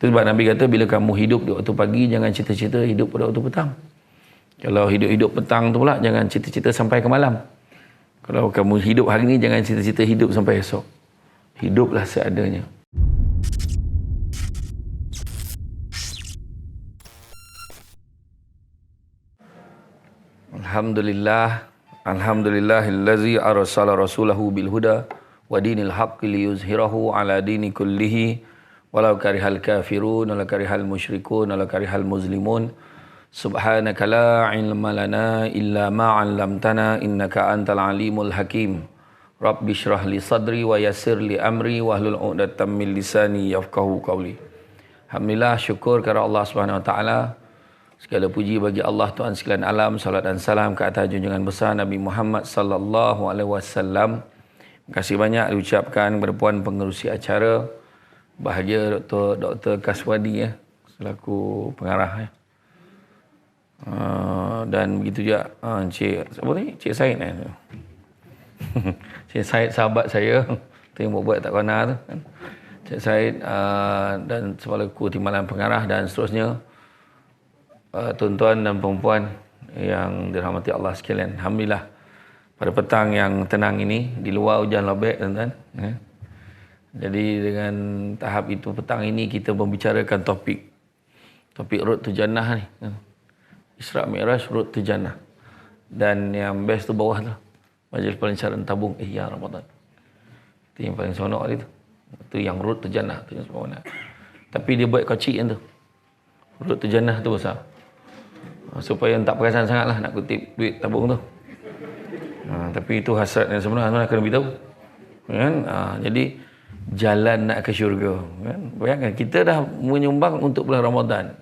Itu sebab Nabi kata bila kamu hidup di waktu pagi, jangan cita-cita hidup pada waktu petang. Kalau hidup petang tu pula, jangan cita-cita sampai ke malam. Kalau kamu hidup hari ni, jangan cita-cita hidup sampai esok. Hiduplah seadanya. Alhamdulillahillazi arsala rasulahu bil huda wa dinil haqqi liyuzhirahu ala dini kullihi walau karihal kafirun walau karihal musyrikun walau karihal muslimun. Subhanaka la ilma lana illa ma 'allamtana innaka antal alimul hakim. Rabbi shrah li sadri wa yassir li amri wahlul 'uqdatam min lisani yafqahu qawli. Alhamdulillah, syukur kepada Allah Subhanahu wa taala. Segala puji bagi Allah Tuhan sekalian alam, salat dan salam ke atas junjungan besar Nabi Muhammad sallallahu alaihi wasallam. Terima kasih banyak diucapkan kepada puan pengerusi acara, bahagia Dr. Kaswadi selaku pengarah dan begitu juga Cik apa ni? Cik Said Cik Said sahabat saya tu yang buat tak kena tu kan. Cik Said dan selaku timbalan pengarah dan seterusnya. Tuan-tuan dan perempuan yang dirahmati Allah sekalian, alhamdulillah pada petang yang tenang ini, di luar hujan lembek tuan-tuan. Jadi dengan tahap itu petang ini kita membicarakan topik Road to Jannah ni. Isra' Mi'raj Road to Jannah. Dan yang best tu bawah tu, Majlis Pelancaran Tabung Ihya Ramadan. Itu yang paling seronok tadi tu. Itu yang Road to Jannah tu yang seronok. Tapi dia buat kocik yang tu. Road to Jannah tu besar. Supaya tak perasan sangatlah nak kutip duit tabung tu. Tapi itu hasrat yang sebenarnya kena beritahu. Kan? Jadi jalan nak ke syurga. Kan? Bayangkan kita dah menyumbang untuk bulan Ramadan.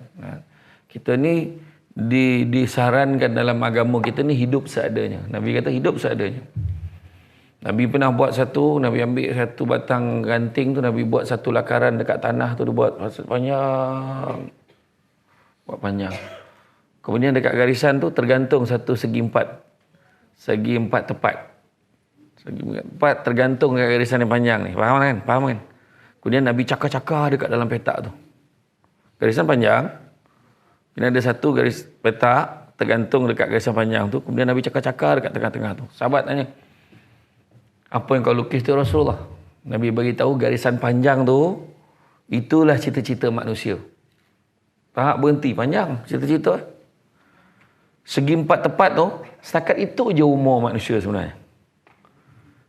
Kita ni disarankan dalam agama kita ni hidup seadanya. Nabi kata hidup seadanya. Nabi pernah buat Nabi ambil satu batang ranting tu, Nabi buat satu lakaran dekat tanah tu, dia buat panjang. Buat panjang. Kemudian dekat garisan tu tergantung satu segi empat tepat. Segi empat tergantung dekat garisan yang panjang ni. Faham kan? Kemudian Nabi cakar-cakar dekat dalam petak tu. Garisan panjang. Kemudian ada satu garis petak tergantung dekat garisan panjang tu. Kemudian Nabi cakar-cakar dekat tengah-tengah tu. Sahabat tanya, apa yang kau lukis tu Rasulullah? Nabi bagi tahu garisan panjang tu itulah cita-cita manusia. Tak berhenti panjang cita-cita. Segi empat tepat tu, setakat itu je umur manusia sebenarnya.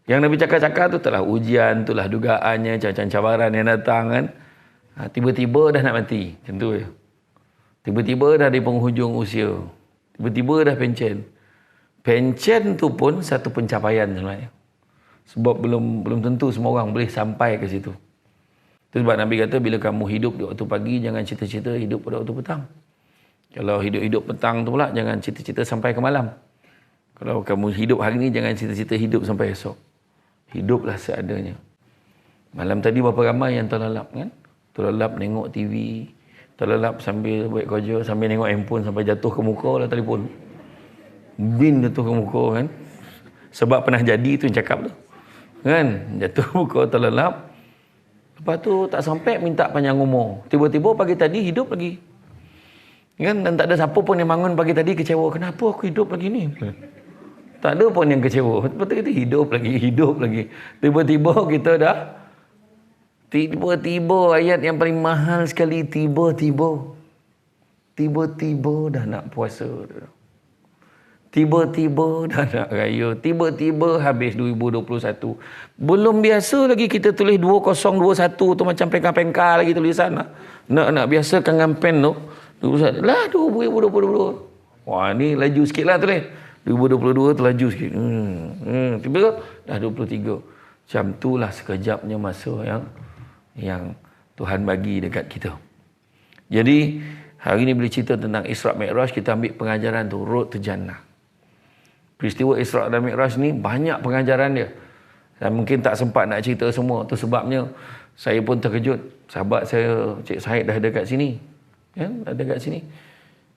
Yang Nabi cakap-cakap tu telah ujian, itulah dugaannya, cabaran yang datang kan. Tiba-tiba dah nak mati. Macam tu je. Tiba-tiba dah di penghujung usia. Tiba-tiba dah pencen. Pencen tu pun satu pencapaian sebenarnya. Sebab belum tentu semua orang boleh sampai ke situ. Itu sebab Nabi kata bila kamu hidup di waktu pagi, jangan cita-cita hidup pada waktu petang. Kalau hidup petang tu pula, jangan cita-cita sampai ke malam. Kalau kamu hidup hari ni, jangan cita-cita hidup sampai esok. Hiduplah seadanya. Malam tadi berapa ramai yang terlelap kan? Terlelap tengok TV, terlelap sambil buat kerja, sambil tengok handphone sampai jatuh ke muka lah telefon. Bin jatuh ke muka kan? Sebab pernah jadi tu yang cakap tu. Kan? Jatuh ke muka, terlelap. Lepas tu tak sampai minta panjang umur. Tiba-tiba pagi tadi hidup lagi. Kan? Dan tak ada siapa pun yang bangun pagi tadi kecewa. Kenapa aku hidup lagi ni? Tak ada pun yang kecewa. Betul kita hidup lagi. Tiba-tiba kita dah. Tiba-tiba ayat yang paling mahal sekali. Tiba-tiba dah nak puasa. Tiba-tiba dah nak raya. Tiba-tiba habis 2021. Belum biasa lagi kita tulis 2021 tu macam pengkar-pengkar lagi tulisan lah. Nak biasakan dengan pen tu. 2022. Wah, ni laju sikit lah tulis. 2022 tu laju sikit. Tiba-tiba dah 23. Macam itulah sekejapnya masa yang Tuhan bagi dekat kita. Jadi, hari ni bila cerita tentang Isra' Mi'raj, kita ambil pengajaran tu, Road to Jannah. Peristiwa Isra' dan Mi'raj ni banyak pengajaran dia. Saya mungkin tak sempat nak cerita semua. Tu sebabnya saya pun terkejut. Sahabat saya, Cik Said dah ada kat sini. Kan? Ada kat sini.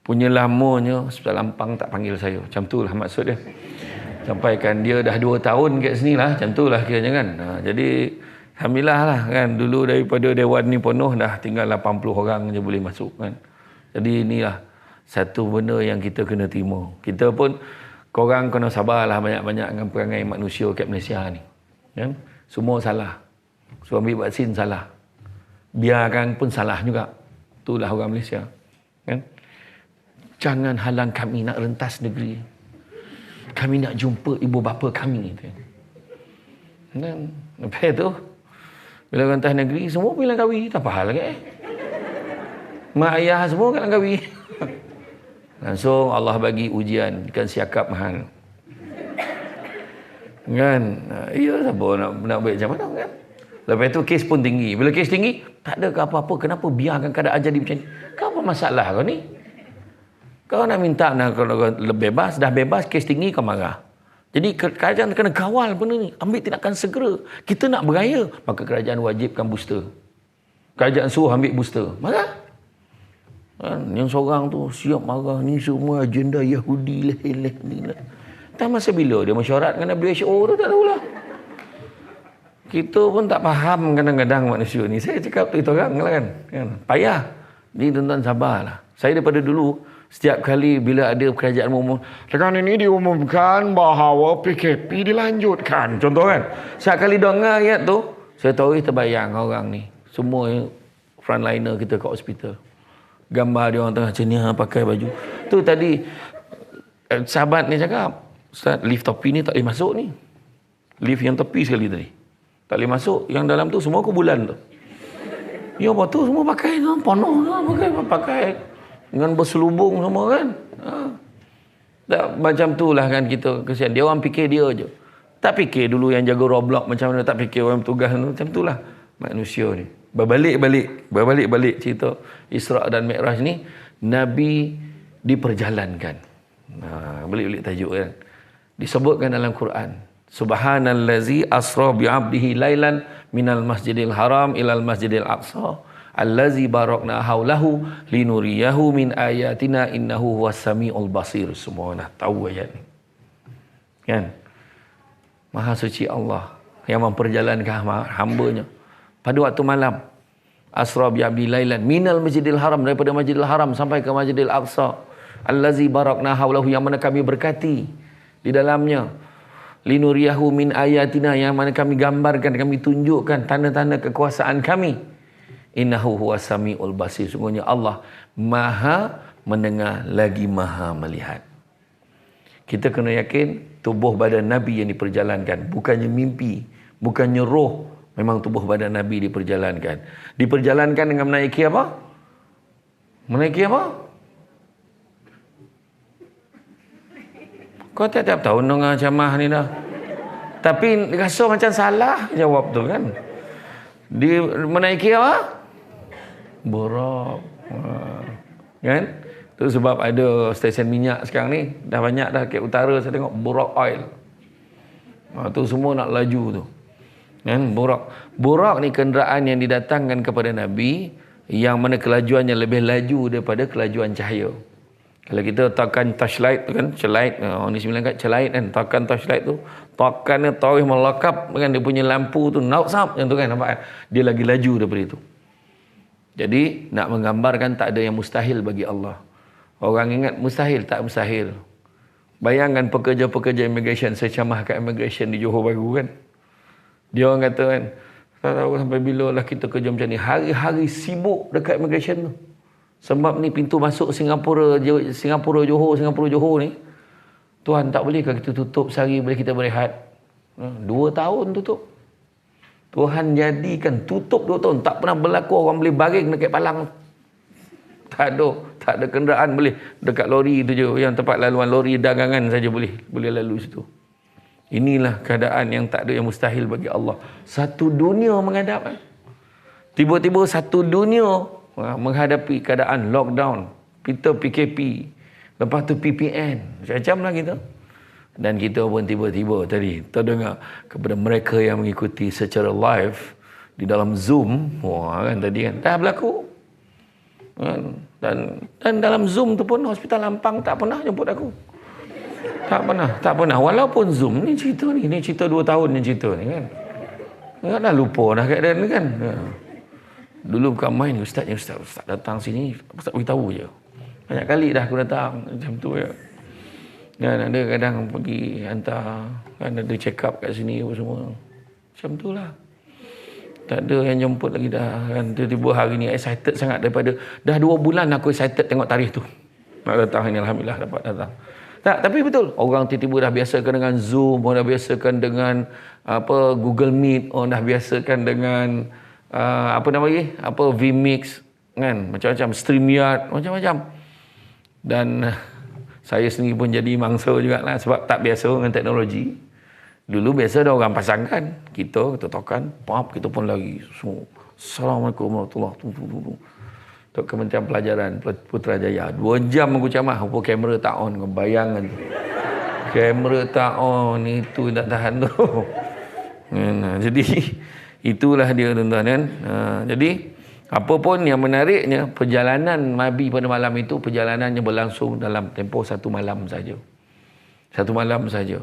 Punya lamanya Hospital Ampang tak panggil saya. Macam tu lah maksud dia. Sampaikan dia dah 2 tahun kat sini lah. Macam tu lah kiranya kan. Jadi Alhamdulillah lah kan. Dulu daripada dewan ni penuh dah tinggal 80 orang je boleh masuk kan. Jadi inilah satu benda yang kita kena terima. Kita pun korang kena sabarlah banyak-banyak dengan perangai manusia kat Malaysia ni. Kan? Semua salah. So ambil vaksin salah. Biarkan pun salah juga. Itulah orang Malaysia. Kan? Jangan halang kami nak rentas negeri. Kami nak jumpa ibu bapa kami. Dan lepas tu bila rentas negeri semua pergi Langkawi. Tak apa hal lagi mak ayah semua kat Langkawi. Langsung Allah bagi ujian ikan siakap mahal. Kan? Ya siapa nak baik macam mana kan? Lepas tu kes pun tinggi. Bila kes tinggi, tak ada apa-apa. Kenapa biarkan keadaan jadi macam ni? Kau apa masalah kau ni? Kau nak minta nak bebas, dah bebas, kes tinggi kau marah. Jadi kerajaan kena kawal benda ni. Ambil tindakan segera. Kita nak beraya, maka kerajaan wajibkan booster. Kerajaan suruh ambil booster. Marah. Kan? Yang seorang tu siap marah. Ni semua agenda Yahudi lah. Tak masa bila dia mesyuarat dengan WHO tu tak tahulah. Kita pun tak faham kadang-kadang manusia ni. Saya cakap tu orang lah kan. Payah. Jadi tuan-tuan sabarlah. Saya daripada dulu, setiap kali bila ada kerajaan umum, sekarang ini diumumkan bahawa PKP dilanjutkan. Contoh kan. Setiap kali dengar ayat tu, saya tahu terbayang orang ni. Semua frontliner kita kat hospital. Gambar dia orang tengah cenia pakai baju. Tu tadi sahabat ni cakap, Ustaz, lift tepi ni tak boleh masuk ni. Lift yang tepi sekali tadi. Tak boleh masuk. Yang dalam tu semua kumpulan tu. Ya apa tu semua pakai tu. Penuh tu pakai. Dengan berselubung semua kan. Tak, macam tu lah kan kita kesian. Dia orang fikir dia je. Tak fikir dulu yang jaga Roblox macam mana. Tak fikir orang tugas tu. Macam tu lah manusia ni. Berbalik-balik cerita Isra' dan Mi'raj ni. Nabi diperjalankan. Balik-balik tajuk kan. Disebutkan dalam Quran. Subhanallazi asra bi'abdihi lailan minal masjidil haram ilal masjidil aqsa allazi barakna haulahu linuriyahu min ayatina innahu huwas samiul basir. Semua dah tahu ayat ni. Kan? Maha suci Allah yang memperjalankan hamba-Nya pada waktu malam. Asra bi'abdi lailan minal masjidil haram, daripada masjidil haram sampai ke masjidil aqsa allazi barakna haulahu, yang mana kami berkati di dalamnya. Linuriyahu min ayatina, yang mana kami gambarkan, kami tunjukkan tanda-tanda kekuasaan kami. Innahu huwas samiul basir. Sungguhnya Allah maha mendengar lagi maha melihat. Kita kena yakin tubuh badan Nabi yang diperjalankan. Bukannya mimpi, bukannya roh. Memang tubuh badan Nabi diperjalankan. Diperjalankan dengan menaiki apa? Menaiki apa? Kau tiap-tiap tahun dengar ceramah ni dah. Tapi rasa macam salah jawab tu kan. Dia menaiki apa? Burak. Kan? Tu sebab ada stesen minyak sekarang ni. Dah banyak dah kat utara saya tengok Burak oil. Tu semua nak laju tu. Kan? Burak. Burak ni kenderaan yang didatangkan kepada Nabi. Yang mana kelajuannya lebih laju daripada kelajuan cahaya. Kalau kita tekan touchlight tu kan, celight, orang ni sembilan kat celight kan, tekan touchlight tu, tekan dia tahu melekap kan, dia punya lampu tu nausap yang tu kan, nampak kan? Dia lagi laju daripada itu. Jadi nak menggambarkan tak ada yang mustahil bagi Allah. Orang ingat mustahil, tak mustahil. Bayangkan pekerja-pekerja immigration, saya camah kat immigration di Johor Bahru kan. Dia orang kata kan, tak tahu sampai bila lah kita kerja macam ni. Hari-hari sibuk dekat immigration tu. Sebab ni pintu masuk Singapura Johor ni, Tuhan tak bolehkah kita tutup sehari boleh kita berehat? 2 tahun tutup. Tuhan jadikan tutup 2 tahun. Tak pernah berlaku orang boleh baring dekat palang. Tak ada kenderaan boleh. Dekat lori tu je, yang tempat laluan lori dagangan saja boleh lalu situ. Inilah keadaan yang tak ada yang mustahil bagi Allah. Satu dunia menghadap. Tiba-tiba satu dunia menghadapi keadaan lockdown, kita PKP, lepas tu PPN, macam-macam lah kita. Dan kita pun tiba-tiba tadi terdengar kepada mereka yang mengikuti secara live di dalam Zoom, kan tadi kan dah berlaku. Dan dalam Zoom tu pun Hospital Lampang tak pernah jemput aku. Tak pernah. Walaupun Zoom ni cerita 2 tahun ni cerita ni kan. Dah lupa dah keadaan ni kan. Dulu bukan main, ustaz datang sini, ustaz beritahu je. Banyak kali dah aku datang macam tu ya. Dan ada kadang pergi hantar, kan ada check up kat sini apa semua. Macam tu lah. Tak ada yang jemput lagi dah kan. Tiba-tiba hari ni excited sangat daripada dah 2 bulan aku excited tengok tarikh tu. Nak datang ini alhamdulillah dapat datang. Tak, tapi betul. Orang tiba-tiba dah biasakan dengan Zoom, orang dah biasakan dengan Google Meet, orang dah biasakan dengan vMix kan, macam-macam StreamYard, macam-macam. Dan saya sendiri pun jadi mangsa jugalah sebab tak biasa dengan teknologi. Dulu biasa ada orang pasangkan, kita tokan, kita pun lagi. Assalamualaikum warahmatullahi wabarakatuh. Tok Kementerian Pelajaran Putrajaya. 2 jam aku ceramah, apa kamera tak on, bayangkan tu. Kamera tak on, itu tak tahan tu. Jadi itulah dia tuan-tuan kan. Jadi apa pun yang menariknya, perjalanan Nabi pada malam itu, perjalanannya berlangsung dalam tempoh 1 malam saja. 1 malam saja.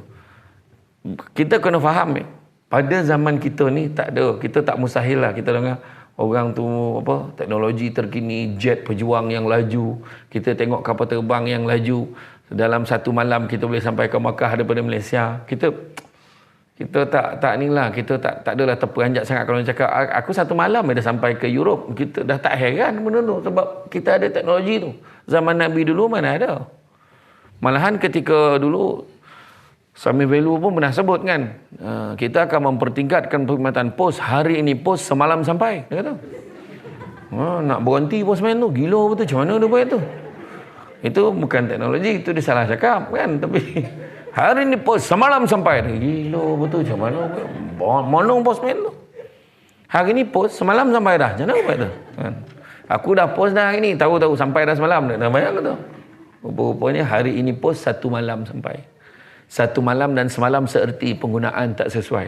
Kita kena faham pada zaman kita ni tak ada, kita tak mustahil lah kita dengar orang tu teknologi terkini, jet pejuang yang laju, kita tengok kapal terbang yang laju, dalam 1 malam kita boleh sampai ke Makkah daripada Malaysia. Kita tak ni lah, kita tak adalah terperanjat sangat kalau cakap aku 1 malam dah sampai ke Europe. Kita dah tak heran benda tu sebab kita ada teknologi tu. Zaman Nabi dulu mana ada. Malahan ketika dulu Sami Velu pun pernah sebut kan, kita akan mempertingkatkan perkhidmatan pos, hari ini pos semalam sampai, dia kata. Nak berhenti postman tu, gila betul, macam mana dia buat tu? Itu bukan teknologi, itu dia salah cakap kan, tapi hari ini pos semalam sampai, gila betul, macam mana monong postman tu? Hari ini pos semalam sampai dah, macam mana buat tu? Kan? Aku dah pos dah hari ni, tahu sampai dah semalam, dah banyak tu. Rupanya hari ini pos 1 malam sampai. 1 malam dan semalam seerti, penggunaan tak sesuai.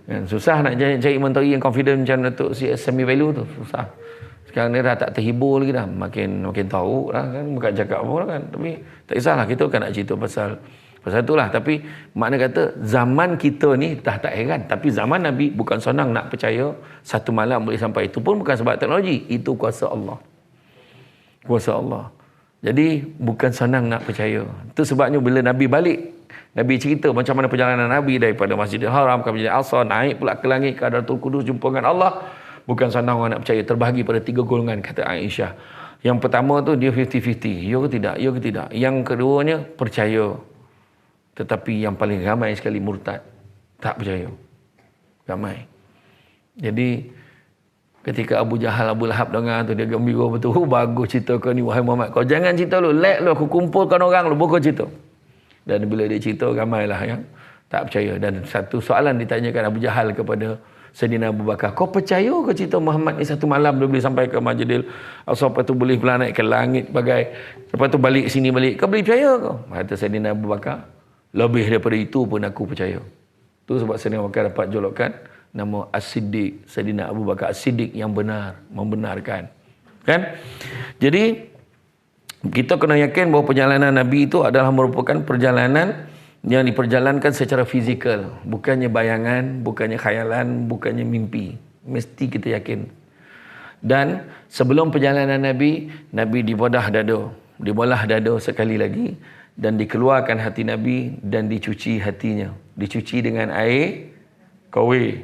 Kan? Susah nak cari menteri yang confident macam Datuk Sami Velu tu, susah. Sekarang ni dah tak terhibur lagi dah, makin tahu lah kan, bukan cakap apa lah kan. Tapi tak kisahlah, kita kan nak cerita pasal itulah. Tapi makna kata zaman kita ni dah tak heran, tapi zaman Nabi bukan senang nak percaya 1 malam boleh sampai. Itu pun bukan sebab teknologi, itu kuasa Allah. Kuasa Allah. Jadi bukan senang nak percaya. Itu sebabnya bila Nabi balik, Nabi cerita macam mana perjalanan Nabi daripada Masjidil Haram ke Masjidil Aqsa, naik pula ke langit ke Hadratul Qudus, jumpa dengan Allah. Bukan senang orang nak percaya. Terbahagi pada 3 golongan, kata Aisyah. Yang pertama tu dia 50-50. Ya ke tidak? Ya ke tidak? Yang keduanya percaya. Tetapi yang paling ramai sekali murtad. Tak percaya. Ramai. Jadi ketika Abu Jahal, Abu Lahab dengar tu, dia gembira betul. Bagus cerita kau ni wahai Muhammad. Kau jangan cerita lu. Let lu, aku kumpulkan orang lu, buku cerita. Dan bila dia cerita, ramailah yang tak percaya. Dan satu soalan ditanyakan Abu Jahal kepada Sayyidina Abu Bakar. Kau percaya ke cerita Muhammad ni 1 malam dia boleh sampai ke Masjidil Aqsa, lepas tu boleh pula naik ke langit bagai, lepas tu balik sini balik. Kau boleh percaya kau? Kata Sayyidina Abu Bakar, lebih daripada itu pun aku percaya. Tu sebab Sayyidina Abu Bakar dapat julukan nama As-Siddiq. Sayyidina Abu Bakar As-Siddiq, yang benar, membenarkan. Kan? Jadi kita kena yakin bahawa perjalanan Nabi itu adalah merupakan perjalanan yang diperjalankan secara fizikal, bukannya bayangan, bukannya khayalan, bukannya mimpi. Mesti kita yakin. Dan sebelum perjalanan Nabi dibelah dada sekali lagi, dan dikeluarkan hati Nabi dan dicuci hatinya. Dicuci dengan air kawi.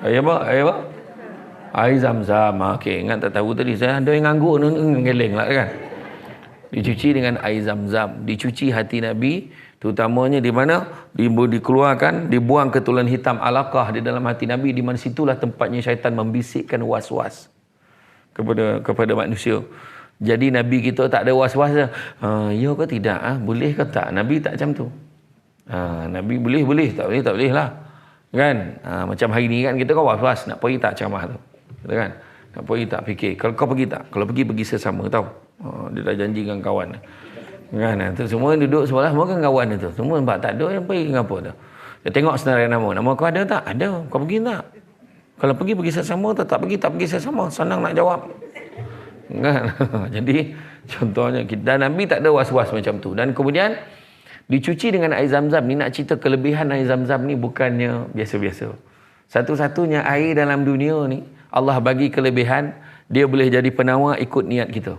Air apa? Air Zam-Zam. Okey, ingat tak tahu tadi saya ada yang ngangguk ngeleng lah kan. Dicuci dengan air Zam-Zam, dicuci hati Nabi, terutamanya di mana dikeluarkan, dibuang ketulan hitam alaqah di dalam hati Nabi, di mana situlah tempatnya syaitan membisikkan was-was kepada manusia. Jadi Nabi kita tak ada was-was dah. Ya ke tidak? Boleh ke tak? Nabi tak macam tu. Nabi boleh, tak boleh lah. Kan? Macam hari ni kan kita kan was-was, nak pergi tak ceramah tu. Kata kan? Nak pergi tak fikir. Kalau kau pergi tak? Kalau pergi sesama, tahu. Dia dah janji dengan kawan. Kan? Tu semua duduk sebelah, semua kan kawan tu. Semua nampak tak ada yang pergi dengan apa tu. Dia tengok senarai nama. Nama kau ada tak? Ada. Kau pergi tak? Kalau pergi sesama, tak pergi sesama. Senang nak jawab. Kan? Jadi contohnya kita, Nabi tak ada was-was macam tu. Dan kemudian dicuci dengan air Zam-Zam ni, nak cerita kelebihan air Zam-Zam ni bukannya biasa-biasa. Satu-satunya air dalam dunia ni, Allah bagi kelebihan, dia boleh jadi penawar ikut niat kita.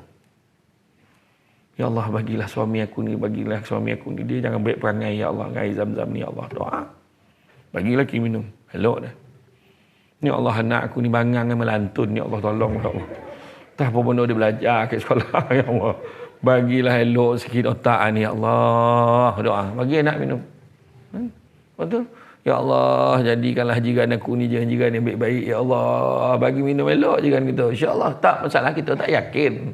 Ya Allah, bagilah suami aku ni, bagilah suami aku ni. Dia jangan baik perangai, ya Allah, dengan air zam-zam ni, ya Allah. Doa. Bagilah kita minum. Elok dah. Ya Allah, anak aku ni bangang melantun. Ya Allah, tolong. Ya Allah. Tak apa benda dia belajar ke sekolah. Ya Allah. Bagilah elok sikit otak ni, ya Allah. Doa. Bagi anak minum. Betul? Ya Allah, jadikanlah jiran aku ni jiran yang baik-baik. Ya Allah, bagi minum elok jiran kita. InsyaAllah. Tak masalah, kita tak yakin.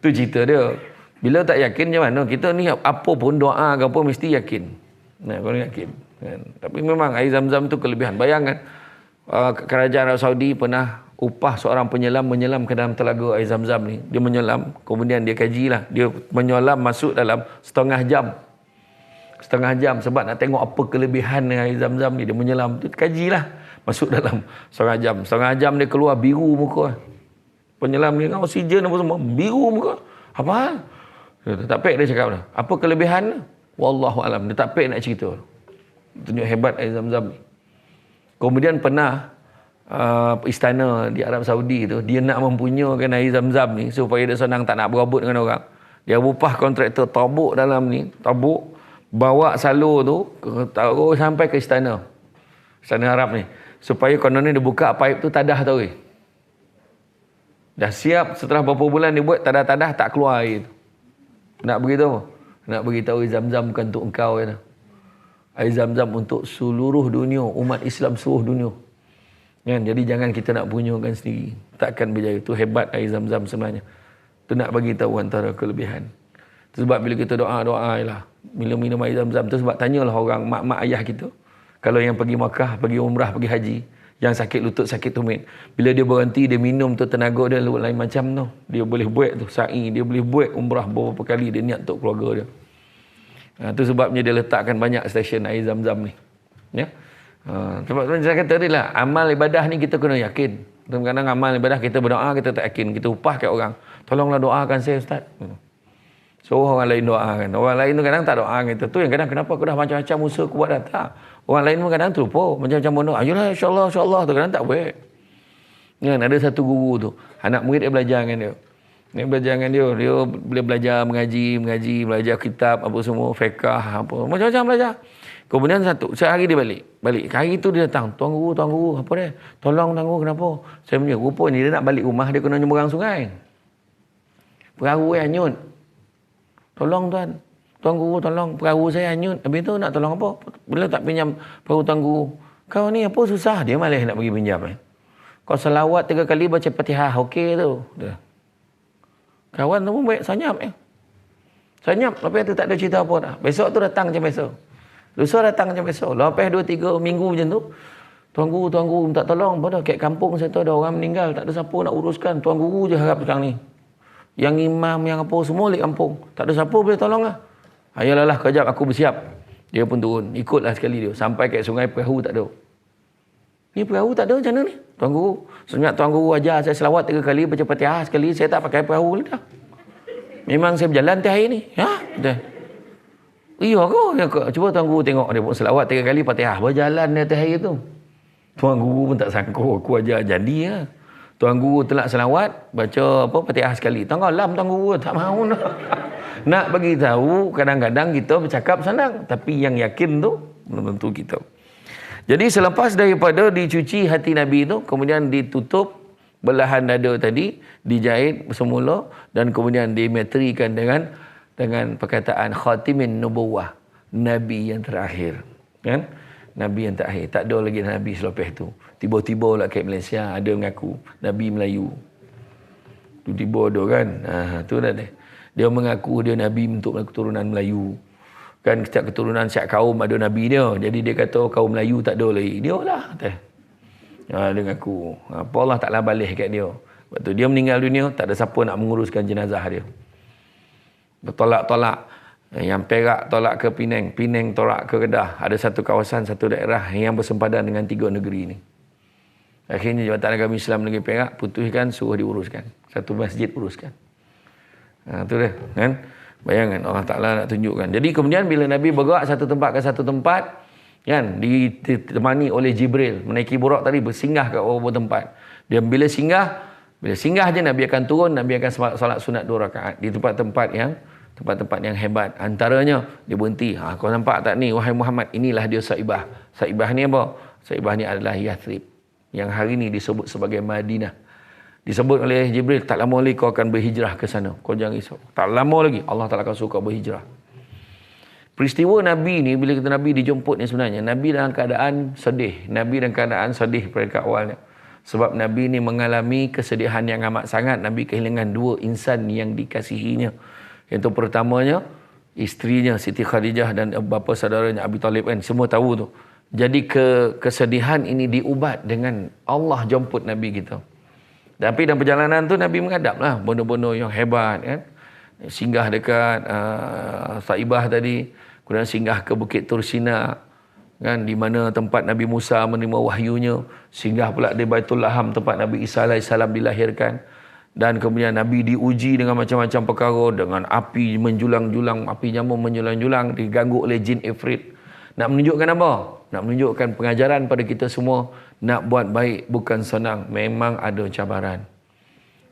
Tu cerita dia. Bila tak yakin macam mana? Kita ni apa pun doa ke apa mesti yakin. Nah, kalau yakin. Kan? Tapi memang air zam-zam tu kelebihan. Bayangkan, kerajaan Arab Saudi pernah upah seorang penyelam menyelam ke dalam telaga air zam-zam ni. Dia menyelam, kemudian dia kajilah. Dia menyelam masuk dalam setengah jam sebab nak tengok apa kelebihan air zam-zam ni. Dia menyelam tu, kajilah, masuk dalam setengah jam dia keluar biru muka. Penyelam ni kan oksigen apa semua biru muka. Apa hal? Dia tak pek, dia cakap dah. Apa kelebihan? Wallahu alam. Dia tak pek nak cerita. Tunjuk hebat air zam-zam ni. Kemudian pernah istana di Arab Saudi tu, dia nak mempunyakan air zam-zam ni supaya dia senang tak nak berabut dengan orang. Dia upah kontraktor tabuk dalam ni, tabuk, bawa salur tu taruh sampai ke istana Arab ni, supaya konon ni dia buka pipe tu tadah tau. Dah siap, setelah beberapa bulan dia buat tadah-tadah tak keluar air tu. Nak beritahu? Nak beritahu air zam-zam bukan untuk engkau ya. Air zam-zam untuk seluruh dunia, umat Islam seluruh dunia. Kan? Jadi jangan kita nak punyakan sendiri, takkan berjaya. Itu hebat air zam-zam sebenarnya. Tu nak bagi tahu antara kelebihan. Sebab bila kita doa-doa lah, minum air zam-zam tu, sebab tanyalah orang mak-mak ayah kita, kalau yang pergi Makkah, pergi umrah, pergi haji, yang sakit lutut, sakit tumit, bila dia berhenti, dia minum tu, tenaga dia lain macam tu. Dia boleh buat tu sa'i, dia boleh buat umrah beberapa kali, dia niat untuk keluarga dia. Itu sebabnya dia letakkan banyak stesen air zam-zam ni. Ya. Sebab saya kata tadi lah, amal ibadah ni kita kena yakin. Kadang-kadang amal ibadah kita berdoa, kita tak yakin, kita upah kat orang. Tolonglah doakan saya Ustaz. Suruh orang lain doakan. Orang lain tu kadang tak doa kita. Tu yang kadang kenapa aku dah macam-macam usaha aku buat dah tak. Orang lain pun kadang terlupa. Macam-macam benda. Ayolah insyaAllah, insyaAllah. Tu kadang tak buat. Kan, ada satu guru tu. Anak murid dia belajar dengan dia. Dia belajar dengan dia. Dia boleh belajar mengaji, belajar kitab, apa semua, fiqah, apa. Macam-macam belajar. Kemudian sehari dia balik. Hari tu dia datang. Tuan guru, apa dia? Tolong tuan guru, kenapa? Saya punya rupanya dia nak balik rumah, dia kena nyeberang sungai. Perahu hanyut. Tolong tuan guru, tolong perahu saya hanyut. Habis tu nak tolong apa? Bila tak pinjam perahu tuan guru. Kau ni apa susah? Dia malah nak pergi pinjam. Kau selawat 3 kali baca Fatihah, okey tu. Dia. Kawan tu pun baik, senyap. Senyap, lepas tu tak ada cerita apa dah. Besok tu datang macam besok. Lusa datang macam besok. Lepas 2-3 minggu macam tu, Tuan guru minta tolong. Pada kat kampung saya tu ada orang meninggal, tak ada siapa nak uruskan. Tuan guru je harap sekarang ni. Yang imam, yang apa, semua di kampung. Tak ada siapa boleh tolong lah. Ayolah, kejap aku bersiap. Dia pun turun. Ikutlah sekali dia. Sampai kat sungai, perahu tak ada. Ni perahu tak ada macam mana ni? Tuan guru. Sebenarnya Tuan guru ajar saya selawat 3 kali, baca Fatihah sekali. Saya tak pakai perahu dah. Memang saya berjalan tiap hari ni. Dah. Iya ke? Cuba Tuan guru tengok. Dia pun selawat 3 kali Fatihah. Berjalan dia tiap hari tu. Tuan guru pun tak sangka. Aku ajar jadi ya. Tuan guru telah selawat, baca apa Fatihah sekali. Tenggelam Tuan guru, tak mahu nak. Nak bagi tahu, kadang-kadang kita bercakap senang, tapi yang yakin tu belum tentu kita. Jadi selepas daripada dicuci hati Nabi itu, kemudian ditutup belahan dada tadi, dijahit semula dan kemudian dimetrikan dengan perkataan khatimin nubuwah, Nabi yang terakhir. Kan? Nabi yang terakhir. Tak ada lagi Nabi selepas itu. Tiba-tiba lah kat Malaysia ada mengaku Nabi Melayu. Tiba-tiba ada kan. Tu dah dia. Dia mengaku dia Nabi untuk keturunan Melayu. Kan setiap keturunan, setiap kaum ada Nabi dia. Jadi dia kata kaum Melayu tak ada lagi. Dia lah. Dia mengaku. Apa Allah Ta'ala balik kat dia. Waktu dia meninggal dunia, tak ada siapa nak menguruskan jenazah dia. Bertolak-tolak. Yang Perak tolak ke Penang. Penang tolak ke Kedah. Ada satu kawasan, satu daerah yang bersempadan dengan 3 negeri ini. Akhirnya Jabatan Agama Islam Negeri Perak putuskan suruh diuruskan. Satu masjid uruskan. Itu dia. Kan? Bayangkan Allah Ta'ala nak tunjukkan. Jadi kemudian bila Nabi bergerak satu tempat ke satu tempat, Kan, ditemani oleh Jibril, menaiki burak tadi, bersinggah ke beberapa tempat. Dia bila singgah je Nabi akan turun, Nabi akan solat sunat 2 rakaat di tempat-tempat yang hebat. Antaranya dia berhenti. Kau nampak tak ni, wahai Muhammad, inilah dia Saibah. Saibah ni apa? Saibah ni adalah Yathrib, yang hari ni disebut sebagai Madinah. Disebut oleh Jibril, tak lama lagi kau akan berhijrah ke sana. Kau jangan risau. Tak lama lagi Allah Taala akan suka berhijrah. Peristiwa Nabi ni, bila kita Nabi dijemput ni sebenarnya, Nabi dalam keadaan sedih. Nabi dalam keadaan sedih pada awalnya. Sebab Nabi ni mengalami kesedihan yang amat sangat. Nabi kehilangan 2 insan yang dikasihinya. Yang pertamanya, isterinya Siti Khadijah dan bapa saudaranya Abi Talib kan. Semua tahu tu. Jadi kesedihan ini diubat dengan Allah jemput Nabi kita. Tapi dalam perjalanan tu Nabi menghadaplah bondo-bondo yang hebat kan. Singgah dekat Saibah tadi, kemudian singgah ke Bukit Tursina kan, di mana tempat Nabi Musa menerima wahyunya, singgah pula di Baitul Laham tempat Nabi Isa alaihissalam dilahirkan, dan kemudian Nabi diuji dengan macam-macam perkara, dengan api menjulang-julang, api nyamuk menjulang-julang, diganggu oleh jin Ifrit. Nak menunjukkan apa? Nak menunjukkan pengajaran pada kita semua, nak buat baik bukan senang, memang ada cabaran.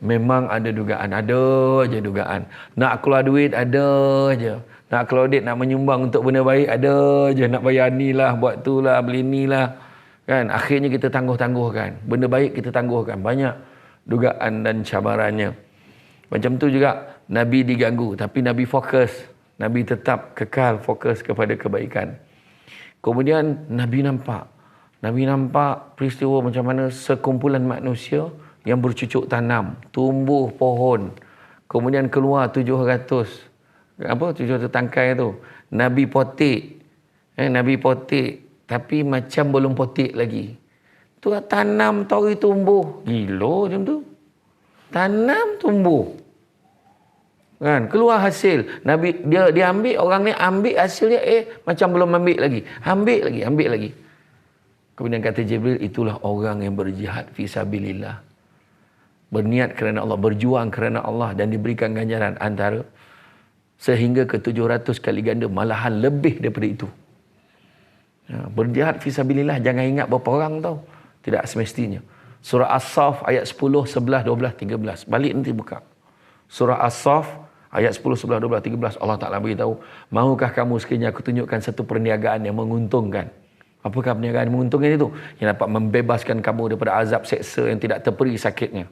Memang ada dugaan, ada je dugaan. Nak keluar duit, ada je. Nak keluar duit, nak menyumbang untuk benda baik, ada je. Nak bayar ni lah, buat tu lah, beli ni lah. Kan? Akhirnya kita tangguh-tangguhkan. Benda baik kita tangguhkan. Banyak dugaan dan cabarannya. Macam tu juga, Nabi diganggu. Tapi Nabi fokus. Nabi tetap kekal fokus kepada kebaikan. Kemudian Nabi nampak peristiwa macam mana sekumpulan manusia yang bercucuk tanam, tumbuh pohon, kemudian keluar 700 tangkai tu. Nabi potik, Nabi potik, tapi macam belum potik lagi. Tu tanam tori tumbuh, gila macam tu. Tanam tumbuh. Kan, keluar hasil. Nabi dia ambil, orang ni ambil hasilnya, macam belum ambil lagi. Ambil lagi. Kemudian kata Jibril, itulah orang yang berjihad fi sabilillah. Berniat kerana Allah, berjuang kerana Allah dan diberikan ganjaran antara sehingga ke 700 kali ganda, malahan lebih daripada itu. Berjihad fi sabilillah, jangan ingat berperang tau. Tidak semestinya. Surah As-Saff ayat 10, 11, 12, 13. Balik nanti buka. Surah As-Saff ayat 10, 11, 12, 13, Allah Ta'ala beritahu, maukah kamu sekiranya aku tunjukkan satu perniagaan yang menguntungkan? Apakah perniagaan yang menguntungkan itu? Yang dapat membebaskan kamu daripada azab seksa yang tidak terperi sakitnya.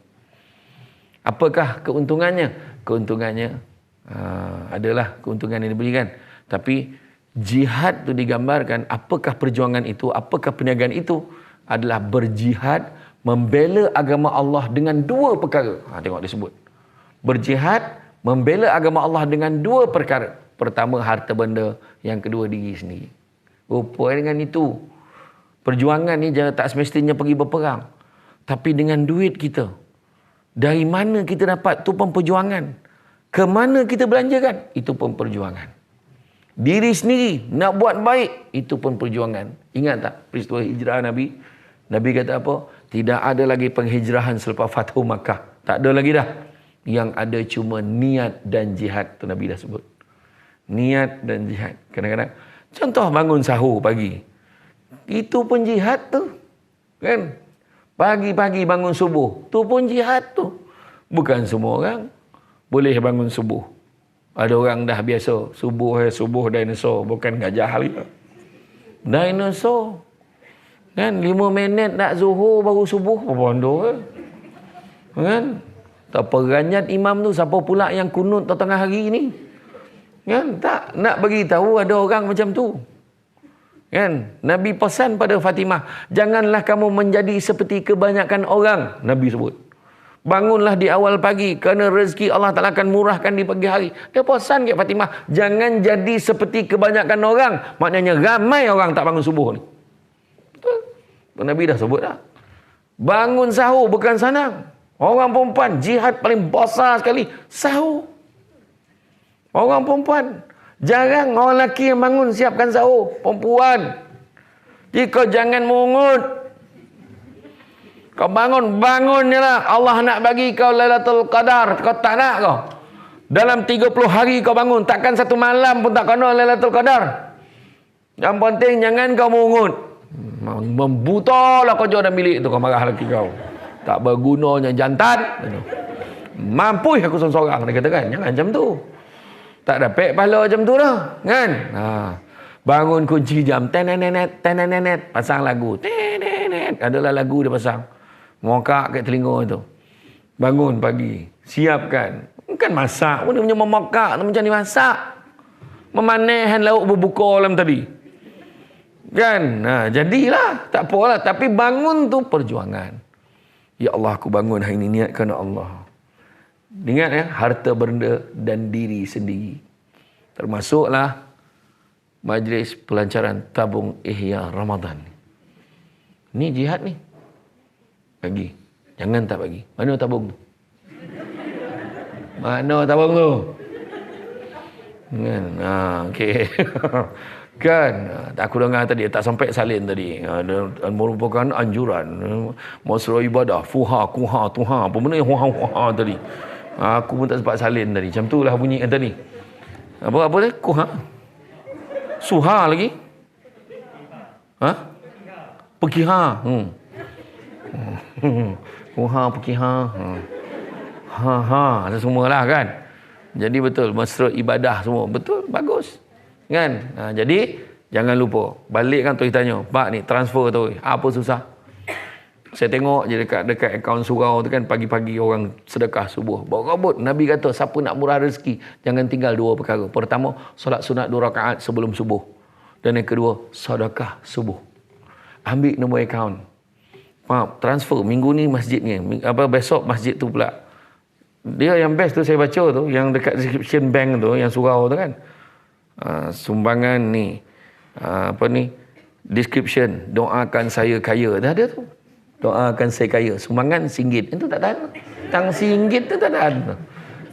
Apakah keuntungannya? Keuntungannya adalah keuntungan yang diberikan. Tapi jihad itu digambarkan, apakah perjuangan itu, apakah perniagaan itu? Adalah berjihad, membela agama Allah dengan 2 perkara. Tengok disebut. Berjihad, membela agama Allah dengan 2 perkara. Pertama, harta benda. Yang kedua, diri sendiri. Rupanya dengan itu, perjuangan ni jangan tak semestinya pergi berperang. Tapi dengan duit kita. Dari mana kita dapat? Itu pun perjuangan. Ke mana kita belanjakan? Itu pun perjuangan. Diri sendiri, nak buat baik, itu pun perjuangan. Ingat tak peristiwa hijrah Nabi? Nabi kata apa? Tidak ada lagi penghijrahan selepas Fathu Makkah. Tak ada lagi dah. Yang ada cuma niat dan jihad. Tu Nabi dah sebut. Niat dan jihad. Kadang-kadang, contoh bangun sahur pagi. Itu pun jihad tu. Kan? Pagi-pagi bangun subuh. Tu pun jihad tu. Bukan semua orang boleh bangun subuh. Ada orang dah biasa. Subuh dinosaur. Bukan gajah lagi. Dinosaur. Kan? 5 minit nak zuhur baru subuh. Bodoh. Kan? Tak peranjat imam tu, siapa pula yang kunut tengah hari ni? Kan? Tak nak bagi tahu ada orang macam tu. Kan? Nabi pesan pada Fatimah, janganlah kamu menjadi seperti kebanyakan orang. Nabi sebut. Bangunlah di awal pagi kerana rezeki Allah Ta'ala akan murahkan di pagi hari. Dia pesan ke Fatimah, jangan jadi seperti kebanyakan orang. Maknanya ramai orang tak bangun subuh ni. Betul? Nabi dah sebut dah. Bangun sahur bukan senang. Orang perempuan, jihad paling besar sekali, sahur. Orang perempuan. Jarang orang lelaki yang bangun siapkan sahur. Perempuan. Jadi kau jangan mungut. Kau bangun je lah. Allah nak bagi kau Lailatul Qadar. Kau tak nak kau. Dalam 30 hari kau bangun. Takkan satu malam pun tak kena Lailatul Qadar. Yang penting jangan kau mungut. Membuta lah kau dalam bilik tu, kau marah lelaki kau. Tak bergunanya jantan. Mampu aku seorang-seorang, dia kata kan. Jangan macam tu. Tak dapat pahala macam tu dah. Kan? Bangun kunci jam. Tenenet, tenenet. Pasang lagu. Tenenet. Adalah lagu dia pasang. Mokak kat telinga tu. Bangun pagi. Siapkan. Kan masak pun dia punya memokak. Macam ni masak. Memanehkan lauk berbuka malam tadi. Kan? Jadilah. Tak apalah. Tapi bangun tu perjuangan. Ya Allah, aku bangun hari ini niat kerana Allah. Ingat ya, harta benda dan diri sendiri. Termasuklah majlis pelancaran tabung Ihya Ramadan. Ni jihad ni. Bagi. Jangan tak bagi. Mana tabung tu? Mana tabung tu? Kan? Okey. Kan? Aku dengar tadi, tak sampai salin tadi. Merupakan anjuran. Masalah ibadah. Fuha, kuha, tuha. Apa benda yang huha tadi? Aku pun tak sempat salin tadi. Macam tu lah bunyi tadi. Apa dia? Kuha? Suha lagi? Pekiha. Kuha, pekiha. Ada semualah kan. Jadi betul. Mesra ibadah semua. Betul. Bagus. Kan? Jadi jangan lupa. Balik kan tu tanya. Pak ni transfer tu. Apa susah? Saya tengok je dekat akaun surau tu kan, pagi-pagi orang sedekah subuh. Bawa kabut. Nabi kata, siapa nak murah rezeki, jangan tinggal dua perkara. Pertama, solat sunat 2 rakaat sebelum subuh. Dan yang kedua, sedekah subuh. Ambil nombor akaun. Transfer. Minggu ni masjid ni. Besok masjid tu pula. Dia yang best tu saya baca tu, yang dekat description bank tu, yang surau tu kan. Sumbangan ni. Description. Doakan saya kaya. Dah ada tu. Doakan saya kaya. Sumbangan RM1. Itu tak tahan. Tang RM1 tu tak tahan.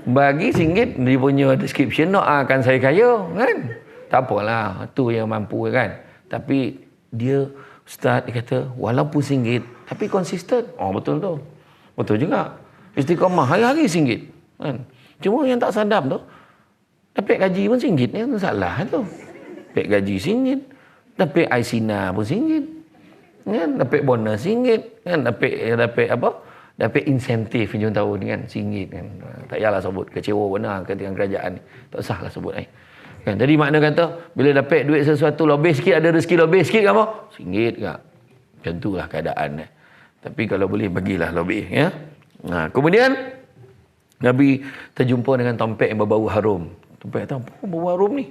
Bagi RM1, dia punya description, doakan saya kaya. Kan? Tak apalah. Tu yang mampu kan. Tapi dia, Ustaz, dia kata, walaupun RM1, tapi konsisten. Betul tu. Betul juga. Istiqamah hari-hari RM1. Kan? Cuma yang tak sadap tu, dapat gaji pun RM1. Itu salah tu. Dapat gaji RM1. Dapat Aisina pun RM1. Kan? Dapat bonus RM1. Kan? Dapat apa? Dapat insentif hujung tahun kan? RM1 kan? Tak payahlah sebut. Kecewa benar dengan kerajaan ni. Tak usahlah sebut. Kan? Jadi makna kata, bila dapat duit sesuatu lebih sikit, ada rezeki lebih sikit ke apa? RM1 kak. Macam itulah keadaan. Tapi kalau boleh, bagilah lebih. Ya? Kemudian, Nabi terjumpa dengan tompek yang berbau harum. Tompek kata, apa bau harum ni?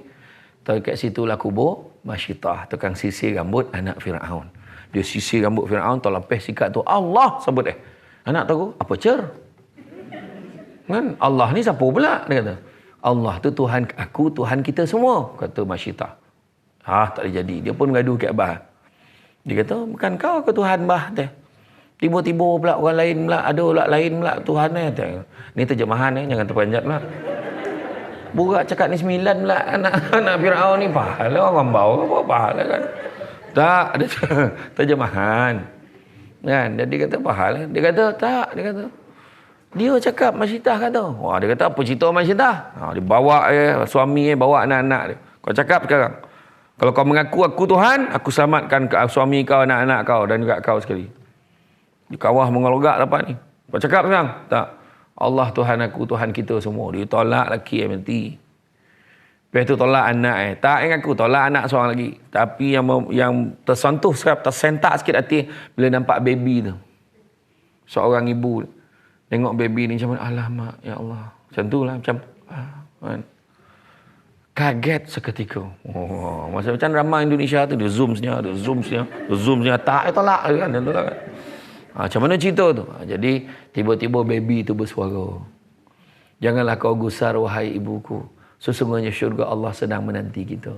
Dekat situlah kubur Masyitah, tukang sisir rambut anak Fir'aun. Dia sisir rambut Fir'aun, terlepas sikat tu, Allah sebut Anak tahu, apa cer? Kan? Allah ni siapa pula? Dia kata, Allah tu Tuhan aku, Tuhan kita semua, kata Masyitah. Tak boleh jadi. Dia pun mengadu ke Abah. Dia kata, bukan kau ke Tuhan bah? Tiba-tiba pula orang lain pula, ada pula lain pula Tuhan ni terjemahan jangan terpanjat pula. Burak cakap ni 9 pula anak Fir'aun ni. Pahala orang bau apa pahala kan? Tak, dia terjemahan. Kan? Jadi dia kata pahala. Dia kata tak, dia cakap Masyitah kata. Dia kata apa cerita Masyitah? Dia bawa suami bawa anak-anak dia. Kau cakap sekarang. Kalau kau mengaku aku Tuhan, aku selamatkan suami kau, anak-anak kau dan juga kau sekali. Di kawah mengelogak dapat ni. Kau cakap sekarang? Tak. Allah Tuhan aku, Tuhan kita semua. Dia tolak lelaki yang mati. Lepas tu tolak anak Tak yang aku, tolak anak seorang lagi. Tapi yang tersentuh, tersentak sikit hati bila nampak baby tu. Seorang ibu tengok baby ni macam mana? Alamak, ya Allah. Macam tu lah. Kan? Kaget seketika. Macam ramai Indonesia tu. Dia zoom sini. Tak, tolak kan. Dia tolak kan. Macam mana cerita tu? Jadi, tiba-tiba baby tu bersuara. Janganlah kau gusar, wahai ibuku. Sesungguhnya syurga Allah sedang menanti kita.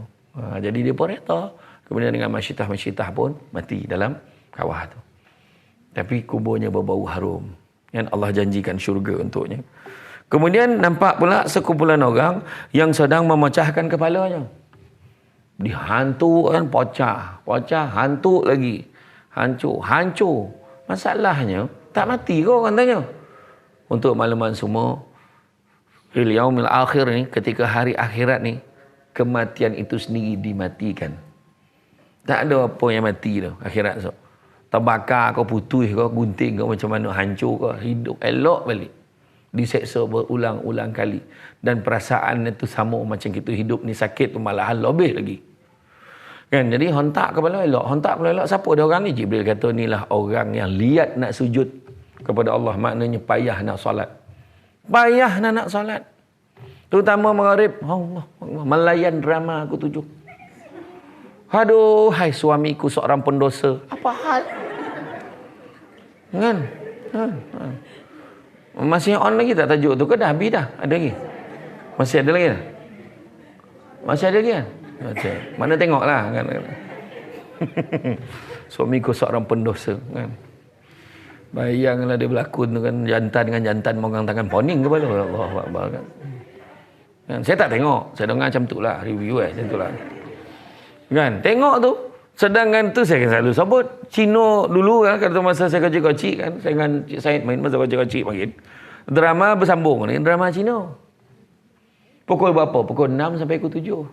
Jadi, dia pun reta. Kemudian dengan Masyitah pun mati dalam kawah tu. Tapi kuburnya berbau harum. Yang Allah janjikan syurga untuknya. Kemudian nampak pula sekumpulan orang yang sedang memecahkan kepalanya. Dihantu kan, pocah, hantu lagi. Hancur. Masalahnya, tak mati ke orang tanya? Untuk makluman semua, fil yaumil akhir ni, ketika hari akhirat ni, kematian itu sendiri dimatikan. Tak ada apa yang mati tu akhirat esok. Terbakar kau, putus kau, gunting kau, macam mana hancur kau, hidup elok balik. Diseksa berulang-ulang kali. Dan perasaan itu sama macam kita hidup ni sakit tu malahan lebih lagi. Kan? Jadi hontak kepala elok. Hontak kepala elok. Siapa dia orang ni? Jibril kata inilah orang yang liat nak sujud kepada Allah. Maknanya payah nak solat. Payah nak solat. Terutama maghrib. Allah, melayan drama aku 7. Aduh, hai suamiku seorang pendosa. Apa hal? Kan? Masih on lagi tak tajuk tu ke dah habis dah? Ada lagi? Masih ada lagi tak? Masih ada lagi kan? Macam mana tengoklah kan. Suamiku seorang pendosa kan. Bayanglah dia berlakon tu kan, jantan dengan jantan megang tangan poning kepala. Allahu akbar kan. Kan saya tak tengok, saya dengar macam tu lah review macam tu lah. Kan tengok tu. Sedangkan tu saya selalu sebut Cino dulu kan, kata masa saya kecil-kecil kan, saya dengan Cik Said main masa kecil-kecil makin. Drama bersambung ni, drama Cino. Pukul berapa? Pukul 6 sampai pukul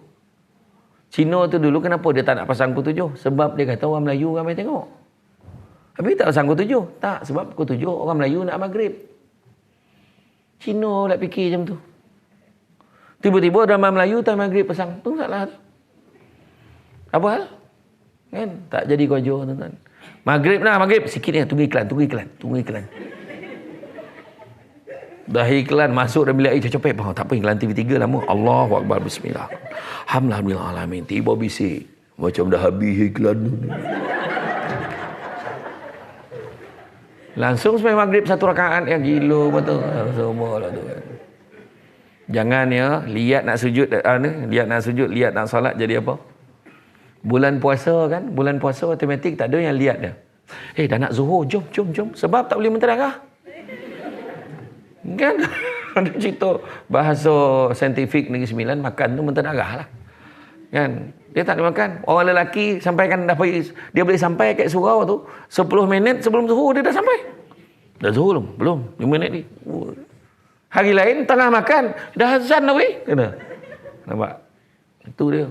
7. Cino tu dulu kenapa dia tak nak pasang pukul 7? Sebab dia kata orang Melayu ramai tengok. Habis tak pasang pukul 7? Tak, sebab pukul 7 orang Melayu nak maghrib. Cino nak fikir macam tu. Tiba-tiba drama Melayu time maghrib pasang. Tu salah tu. Apa hal? Kan? Tak jadi kojo tuan-tuan. Maghrib lah, maghrib. Sikit ni, tunggu iklan. Dah iklan masuk dalam bilik air cepet. Tak apa, iklan TV3 lama. Allahu Akbar, bismillah. Alhamdulillah alamin. Tiba bisik. Macam dah habis iklan tu. Langsung sampai maghrib 1 rakaat yang gila betul. Semua lah tu kan. Jangan ya, lihat nak sujud, lihat nak solat jadi apa? Bulan puasa kan, bulan puasa automatik tak ada yang lihat dia. Dah nak zuhur, jom. Sebab tak boleh menteragah. Kan? Ada cerita bahasa saintifik Negeri Sembilan, makan tu menteragah lah. Kan? Dia tak boleh makan. Orang lelaki sampaikan dah pergi, dia boleh sampai kat surau tu 10 minit sebelum zuhur dia dah sampai. Dah zuhur belum? 5 minit ni. Hari lain tengah makan, dah azan dah weh. Kena. Nampak? Itu dia.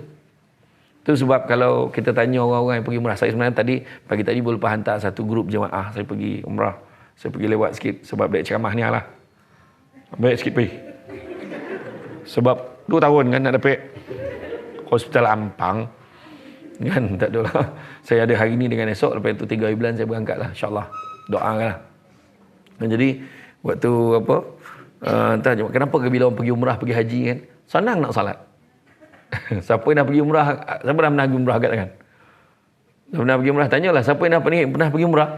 Itu sebab kalau kita tanya orang-orang yang pergi umrah, saya sebenarnya pagi tadi boleh hantar satu grup jemaah saya pergi umrah. Saya pergi lewat sikit sebab baik ceramah ni lah. Baik sikit pergi. Sebab 2 tahun kan nak dapat hospital Ampang. Kan tak ada lah. Saya ada hari ni dengan esok, lepas itu 3 bulan saya berangkat lah, insyaAllah. Doakan lah. Dan jadi waktu apa, kenapa bila orang pergi umrah, pergi haji kan, senang nak salat. Siapa yang dah pergi umrah, siapa dah pernah pergi umrah agak kan? Dah pernah pergi umrah, tanyalah siapa yang dah pernah pergi umrah,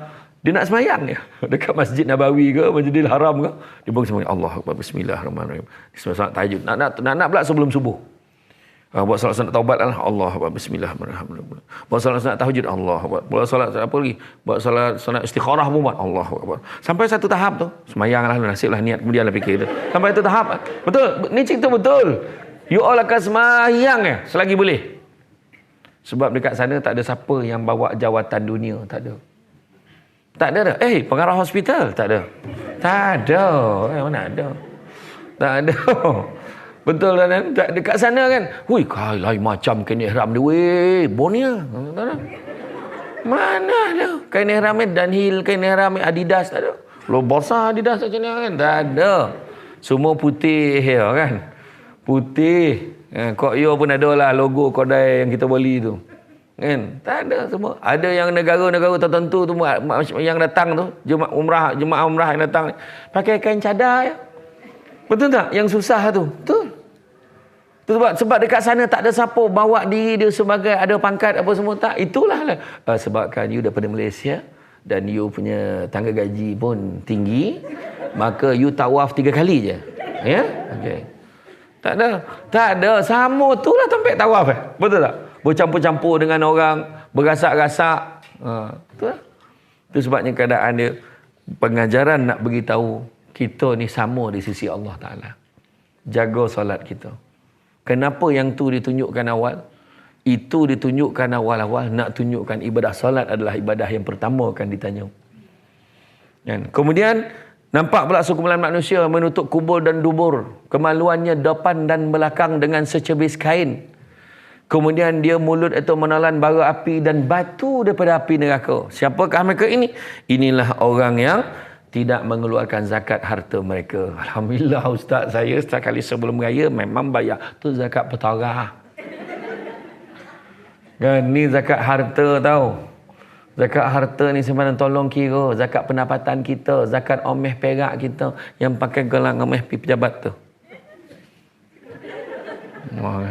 dia nak semayang ya. Dekat Masjid Nabawi ke, Masjidil Haram ke, dia bangun semayang, Allahu Akbar, bismillahirrahmanirrahim. Solat tahajud. Nak pula sebelum subuh. Buat solat sunat taubat lah, Allahu Akbar, bismillahirrahmanirrahim. Buat solat sunat tahajud, Allahu Akbar. Buat solat apa lagi? Buat solat sunat istikharah pun buat, Allahu Akbar. Sampai satu tahap tu, semayang lah, nasib lah niat, kemudian lah fikir tu. Sampai satu tahap, betul, ni cerita betul. You all akan semayang ya, selagi boleh. Sebab dekat sana tak ada siapa yang bawa jawatan dunia. Tak ada. Tak ada dah. Pengarah hospital? Tak ada. Tak ada. Mana ada? Tak ada. Betul kan? Dekat sana kan? Hui, lain macam kain ihram dia. Weh, bonia. Tak ada. Mana ada? Kain ihram Dunhill, kain ihram Adidas. Tak ada. Lo bosa Adidas macam ni kan? Tak ada. Semua putih ya kan? Putih. Kok yo pun ada lah logo kedai yang kita beli tu. Kan? Tak ada semua. Ada yang negara-negara tertentu tu yang datang tu, jemaah umrah yang datang pakai kain cadar ya. Betul tak? Yang susah tu. Betul. Sebab dekat sana tak ada siapa bawa diri dia sebagai ada pangkat apa semua tak. Itulah lah. Sebabkan you daripada Malaysia dan you punya tangga gaji pun tinggi, maka you tawaf 3 kali je. Ya? Okey. Tak ada. Sama tu lah tempat tawaf. Betul tak? Bercampur-campur dengan orang, berasak-rasak. Betul tak? Itu sebabnya keadaan dia, pengajaran nak beritahu kita ni sama di sisi Allah Ta'ala. Jaga solat kita. Kenapa yang tu ditunjukkan awal? Itu ditunjukkan awal-awal, nak tunjukkan ibadah solat adalah ibadah yang pertama akan ditanya. Kemudian, nampak pula sekumpulan manusia menutup kubur dan dubur. Kemaluannya depan dan belakang dengan secebis kain. Kemudian dia mulut atau menelan bara api dan batu daripada api neraka. Siapakah mereka ini? Inilah orang yang tidak mengeluarkan zakat harta mereka. Alhamdulillah ustaz, saya setiap kali sebelum raya memang bayar. Tu zakat petara. Kan, ni zakat harta tau. Zakat harta ni sebenarnya tolong kira. Zakat pendapatan kita. Zakat omeh perak kita. Yang pakai gelang omeh pejabat tu. Wah,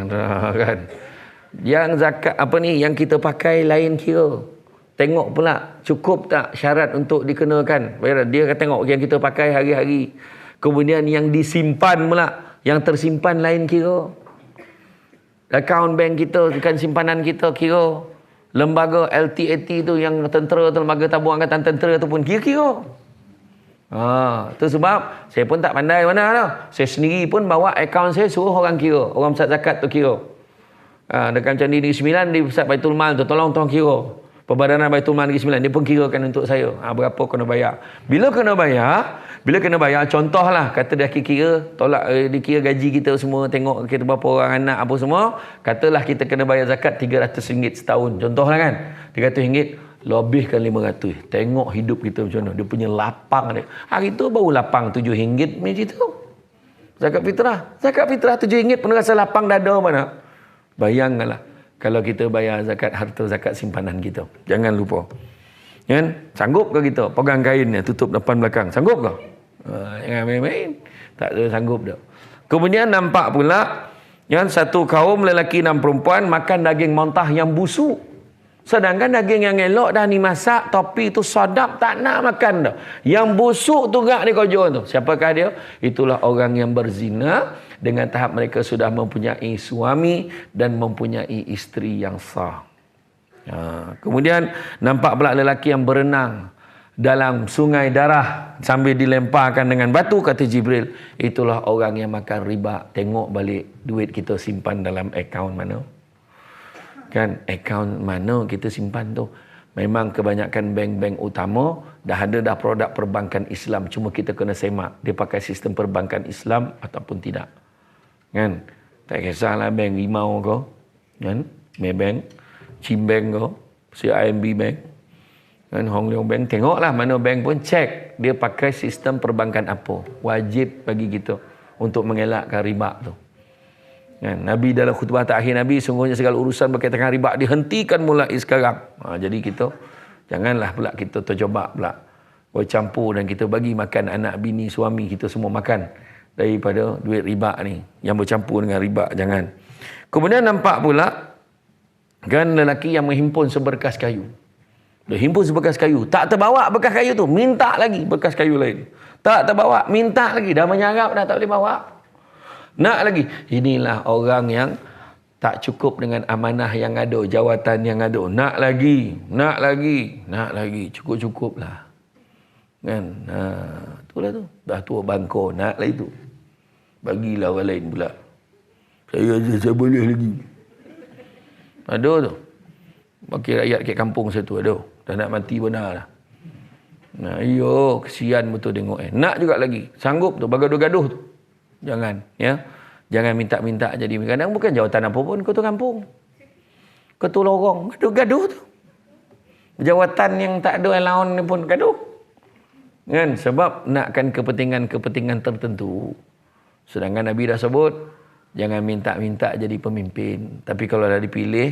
kan. Yang zakat apa ni yang kita pakai lain kira. Tengok pula cukup tak syarat untuk dikenakan. Dia akan tengok yang kita pakai hari-hari. Kemudian yang disimpan pula, yang tersimpan lain kira. Akaun bank kita, kan simpanan kita kira. Lembaga LTAT tu yang tentera tu, lembaga tabung angkatan tentera tu pun kira-kira. Tu sebab saya pun tak pandai mana tau. Saya sendiri pun bawa akaun saya suruh orang kira. Orang pusat zakat tu kira. Dekat macam Negeri Sembilan di pusat Baitul Mal tu tolong kira. Perbadanan Baitul Mal Negeri Sembilan dia pun kirakan untuk saya. Berapa kena bayar. Bila kena bayar contohlah kata dia kira tolak dikira gaji kita semua, tengok kita berapa orang anak apa semua, katalah kita kena bayar zakat RM300 setahun. Contohlah kan. RM300 lebihkan 500. Tengok hidup kita macam mana. Dia punya lapang dia. Hari tu baru lapang RM7 macam tu. Zakat fitrah RM7 pun rasa lapang dada mana. Bayangkanlah kalau kita bayar zakat harta, zakat simpanan kita. Jangan lupa. Kan? Sanggup ke kita pegang kainnya tutup depan belakang? Sanggup ke? Jangan main-main. Tak ada sanggup dah. Kemudian nampak pula yang satu kaum lelaki dan perempuan makan daging mentah yang busuk. Sedangkan daging yang elok dah dimasak, topi tu sedap, tak nak makan dah. Yang busuk tu gak ni kojo tu. Siapakah dia? Itulah orang yang berzina dengan tahap mereka sudah mempunyai suami dan mempunyai isteri yang sah. Kemudian nampak pula lelaki yang berenang dalam sungai darah sambil dilemparkan dengan batu, kata Jibril. Itulah orang yang makan riba. Tengok balik duit kita simpan dalam akaun mana. Kan, akaun mana kita simpan tu. Memang kebanyakan bank-bank utama dah ada produk perbankan Islam. Cuma kita kena semak dia pakai sistem perbankan Islam ataupun tidak. Kan? Tak kisahlah bank Rimau ke, kan? Maybank, Cimbank ke, CIMB Bank, kan? Hong Leong Bank. Tengoklah mana bank pun cek dia pakai sistem perbankan apa. Wajib bagi kita untuk mengelakkan riba tu. Kan? Nabi dalam khutbah terakhir Nabi, sungguhnya segala urusan berkaitan dengan riba dihentikan mulai sekarang. Jadi kita janganlah pula kita terjebak pula bercampur dan kita bagi makan anak bini suami kita semua makan daripada duit riba ni yang bercampur dengan riba. Jangan. Kemudian nampak pula kan lelaki yang menghimpun seberkas kayu. Dia himpun seberkas kayu, tak terbawa bekas kayu tu, minta lagi bekas kayu lain. Tak terbawa, minta lagi, dah menyarap dah tak boleh bawa. Nak lagi. Inilah orang yang tak cukup dengan amanah yang ada, jawatan yang ada. Nak lagi. Cukup-cukuplah. Kan? Itulah tu. Dah tua bangko, nak lagi tu. Bagilah orang lain pula. Saya boleh lagi. Ada tu. Bagi rakyat kat kampung saya tu ada. Dah nak mati benar dah. Kesian betul tengok. Nak juga lagi. Sanggup tu, bergaduh-gaduh tu. Jangan, ya. Jangan minta-minta jadi. Kadang bukan jawatan apa pun ketua kampung. Ketua lorong, gaduh-gaduh tu. Jawatan yang tak ada allowance ni pun gaduh. Kan? Sebab nakkan kepentingan-kepentingan tertentu. Sedangkan Nabi dah sebut, jangan minta-minta jadi pemimpin. Tapi kalau dah dipilih,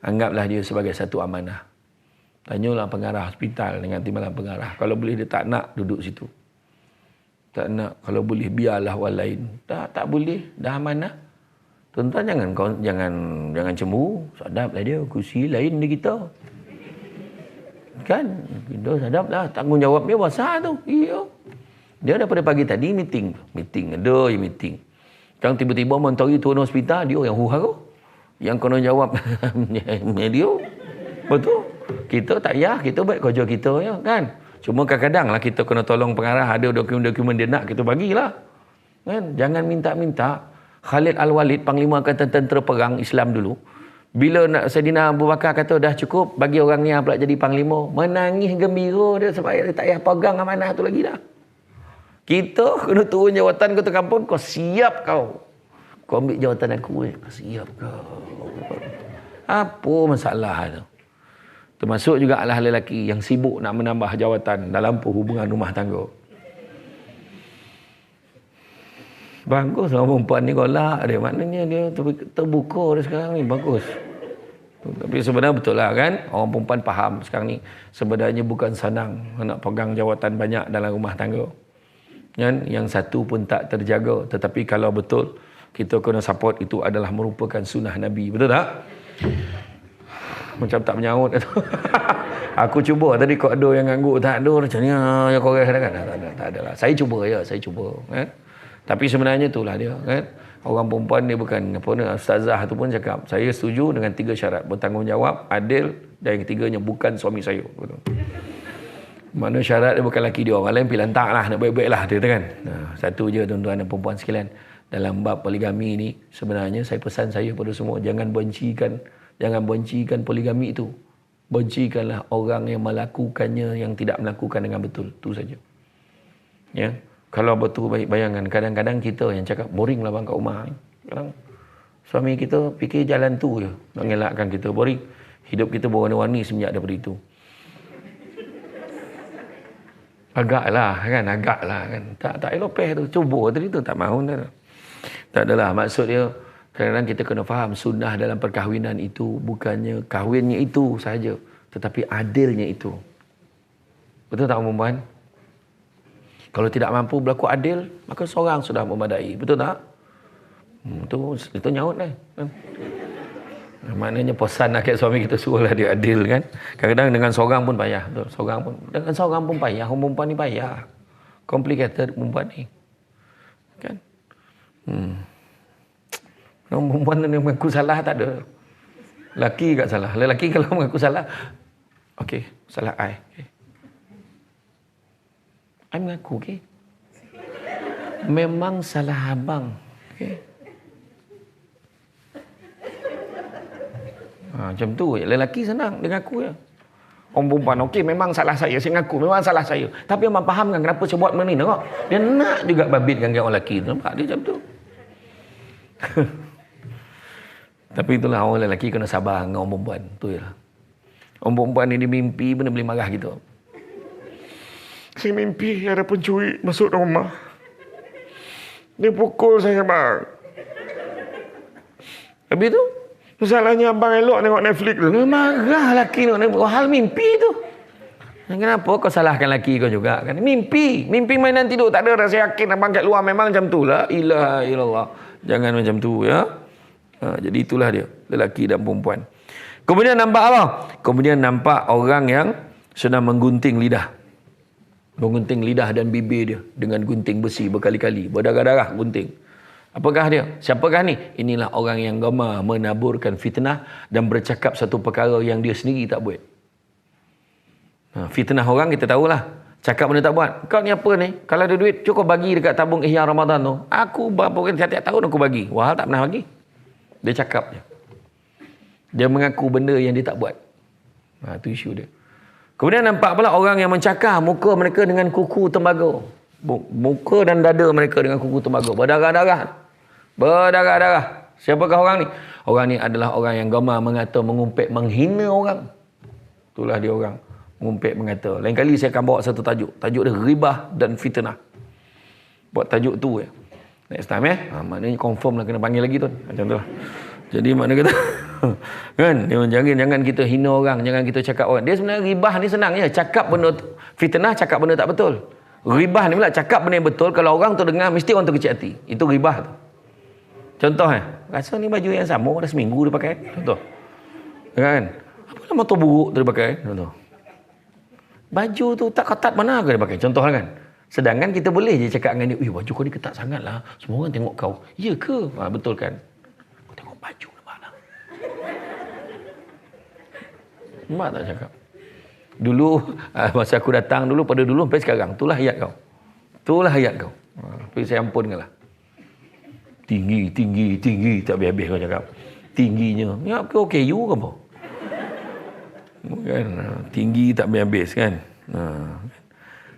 anggaplah dia sebagai satu amanah. Tanyalah pengarah hospital dengan timbalan pengarah. Kalau boleh dia tak nak duduk situ. Tak nak, kalau boleh biarlah orang lain. Tak boleh, dah amanah. Tuan-tuan jangan cemburu. Sadaplah dia, kursi lain dia kita. Kan? Kita sadaplah, tanggungjawab dia besar tu. Iya. Dia daripada pagi tadi meeting. Ada je meeting. Kan tiba-tiba menteri turun hospital, dia yang huru-hara. Yang kena jawab dia. Betul. Kita tak payah, kita buat kerja kita ya, kan? Cuma kadang-kadang lah kita kena tolong pengarah, ada dokumen-dokumen dia nak, kita bagilah. Kan? Jangan minta-minta. Khalid Al-Walid, Panglima Angkatan Tentera Perang Islam dulu, bila Saidina Abu Bakar kata dah cukup, bagi orang ni pula jadi Panglima, menangis gembira dia sebab dia tak payah pegang amanah tu lagi dah. Kita kena turun jawatan ketua kampung, kau siap kau. Kau ambil jawatan aku, kau siap kau. Apa masalah tu? Termasuk juga adalah lelaki yang sibuk nak menambah jawatan dalam hubungan rumah tangga. Bagus lah perempuan ni golak dia. Maknanya dia terbuka dia sekarang ni. Bagus. Tapi sebenarnya betul lah kan. Orang perempuan faham sekarang ni. Sebenarnya bukan senang nak pegang jawatan banyak dalam rumah tangga. Kan? Yang satu pun tak terjaga. Tetapi kalau betul kita kena support, itu adalah merupakan sunnah Nabi. Betul tak? Macam tak menyaut. Aku cuba tadi kau ada yang ngangguk tak ada macam ni yang kau rasa kan. Tak ada lah. Saya cuba ya, saya cuba kan. Tapi sebenarnya itulah dia kan. Orang perempuan dia bukan apa ni, ustazah tu pun cakap, saya setuju dengan 3 syarat: bertanggungjawab, adil, dan yang ketiganya bukan suami saya. Betul. Mana syarat dia bukan laki dia, orang lain pergi lantak lah, nak baik-baik lah dia kan. Satu je tuan-tuan dan perempuan sekalian, dalam bab poligami ni sebenarnya saya pesan saya pada semua, jangan bencikan poligami itu. Bencikanlah orang yang melakukannya yang tidak melakukan dengan betul. Itu saja. Ya. Kalau betul baik, bayangkan kadang-kadang kita yang cakap boring lah bang kat rumah ni. Kadang suami kita fikir jalan tu je nak ngelakkan kita boring. Hidup kita berwarna-warni semenjak daripada itu. Agaklah kan. Tak elopeh tu. Cuba tadi tu tak mahu dah. Tak adalah, maksud dia kadang-kadang kita kena faham sunnah dalam perkahwinan itu bukannya kahwinnya itu sahaja, tetapi adilnya itu. Betul tak perempuan? Kalau tidak mampu berlaku adil, maka seorang sudah memadai. Betul tak? Itu nyaut lah. Maknanya pesan akhir suami kita suruhlah dia adil kan. Kadang-kadang dengan seorang pun payah. Dengan seorang pun payah. Orang perempuan ni payah. Complicated perempuan ni. Kan? Orang perempuan yang mengaku salah tak ada. Lelaki tak salah. Lelaki kalau mengaku salah, okey, salah I. Okay. I mengaku, okey. Memang salah abang. Okey. Macam tu. Lelaki senang, dia ngaku je. Orang perempuan, okey, memang salah saya ngaku, memang salah saya. Tapi abang faham kan kenapa saya buat benda ni, tengok. Dia nak juga babitkan orang lelaki tu. Nampak dia macam tu. Tapi itulah, orang lelaki kena sabar dengan orang perempuan. Tu je lah. Orang perempuan ni dia mimpi pun dia boleh marah kita. Saya mimpi ada pencuri masuk rumah. Dia pukul saya bang. Habis tu, masalahnya abang elok tengok Netflix tu. Dia marah lelaki tu. Hal mimpi tu. Kenapa kau salahkan lelaki kau juga? Kan? Mimpi mainan tidur. Tak ada rasa yakin abang kat luar memang macam tu lah. Ilaha illallah. Jangan macam tu ya. Jadi itulah dia, lelaki dan perempuan. Kemudian nampak apa? Kemudian nampak orang yang sedang menggunting lidah. Menggunting lidah dan bibir dia dengan gunting besi berkali-kali. Berdarah-darah gunting. Apakah dia? Siapakah ni? Inilah orang yang gemar menaburkan fitnah dan bercakap satu perkara yang dia sendiri tak buat. Fitnah orang kita tahulah. Cakap benda tak buat. Kau ni apa ni? Kalau ada duit, cukup bagi dekat tabung Ihya Ramadan tu. Aku berapa kali tiap-tiap tahun aku bagi. Wah, tak pernah bagi. Dia cakap je. Dia mengaku benda yang dia tak buat. Itu isu dia. Kemudian nampak pula orang yang mencakar muka mereka dengan kuku tembaga. Muka dan dada mereka dengan kuku tembaga. Berdarah-darah. Siapakah orang ni? Orang ni adalah orang yang gemar mengata, mengumpet, menghina orang. Itulah dia orang. Mengumpet, mengata. Lain kali saya akan bawa satu tajuk. Tajuk dia ribah dan fitnah. Buat tajuk tu ya. Next time maknanya confirm lah kena panggil lagi tu. Macam tu lah. Jadi makna kata kan, jangan kita hina orang, jangan kita cakap orang. Dia sebenarnya ribah ni senang je. Cakap benda fitnah, cakap benda tak betul. Ribah ni pula cakap benda yang betul, kalau orang tu dengar mesti orang tu kecil hati. Itu ribah tu. Contoh rasa ni baju yang sama dah seminggu dia pakai. Contoh. Kan? Apa nama motor buruk tu dia pakai? Contoh. Baju tu tak ketat mana ke dia pakai? Contoh lah kan. Sedangkan kita boleh je cakap dengan dia, baju kau ni ketat sangat lah. Semua orang tengok kau. Ya ke? Betul kan? Kau tengok baju ni mana? Mak tak cakap. Dulu, masa aku datang dulu, pada dulu sampai sekarang. Itulah hayat kau. Tapi saya ampunkanlah. Tinggi. Tak habis-habis kau cakap. Tingginya. Ya, okey, you ke apa? Kan? Tinggi tak habis-habis kan?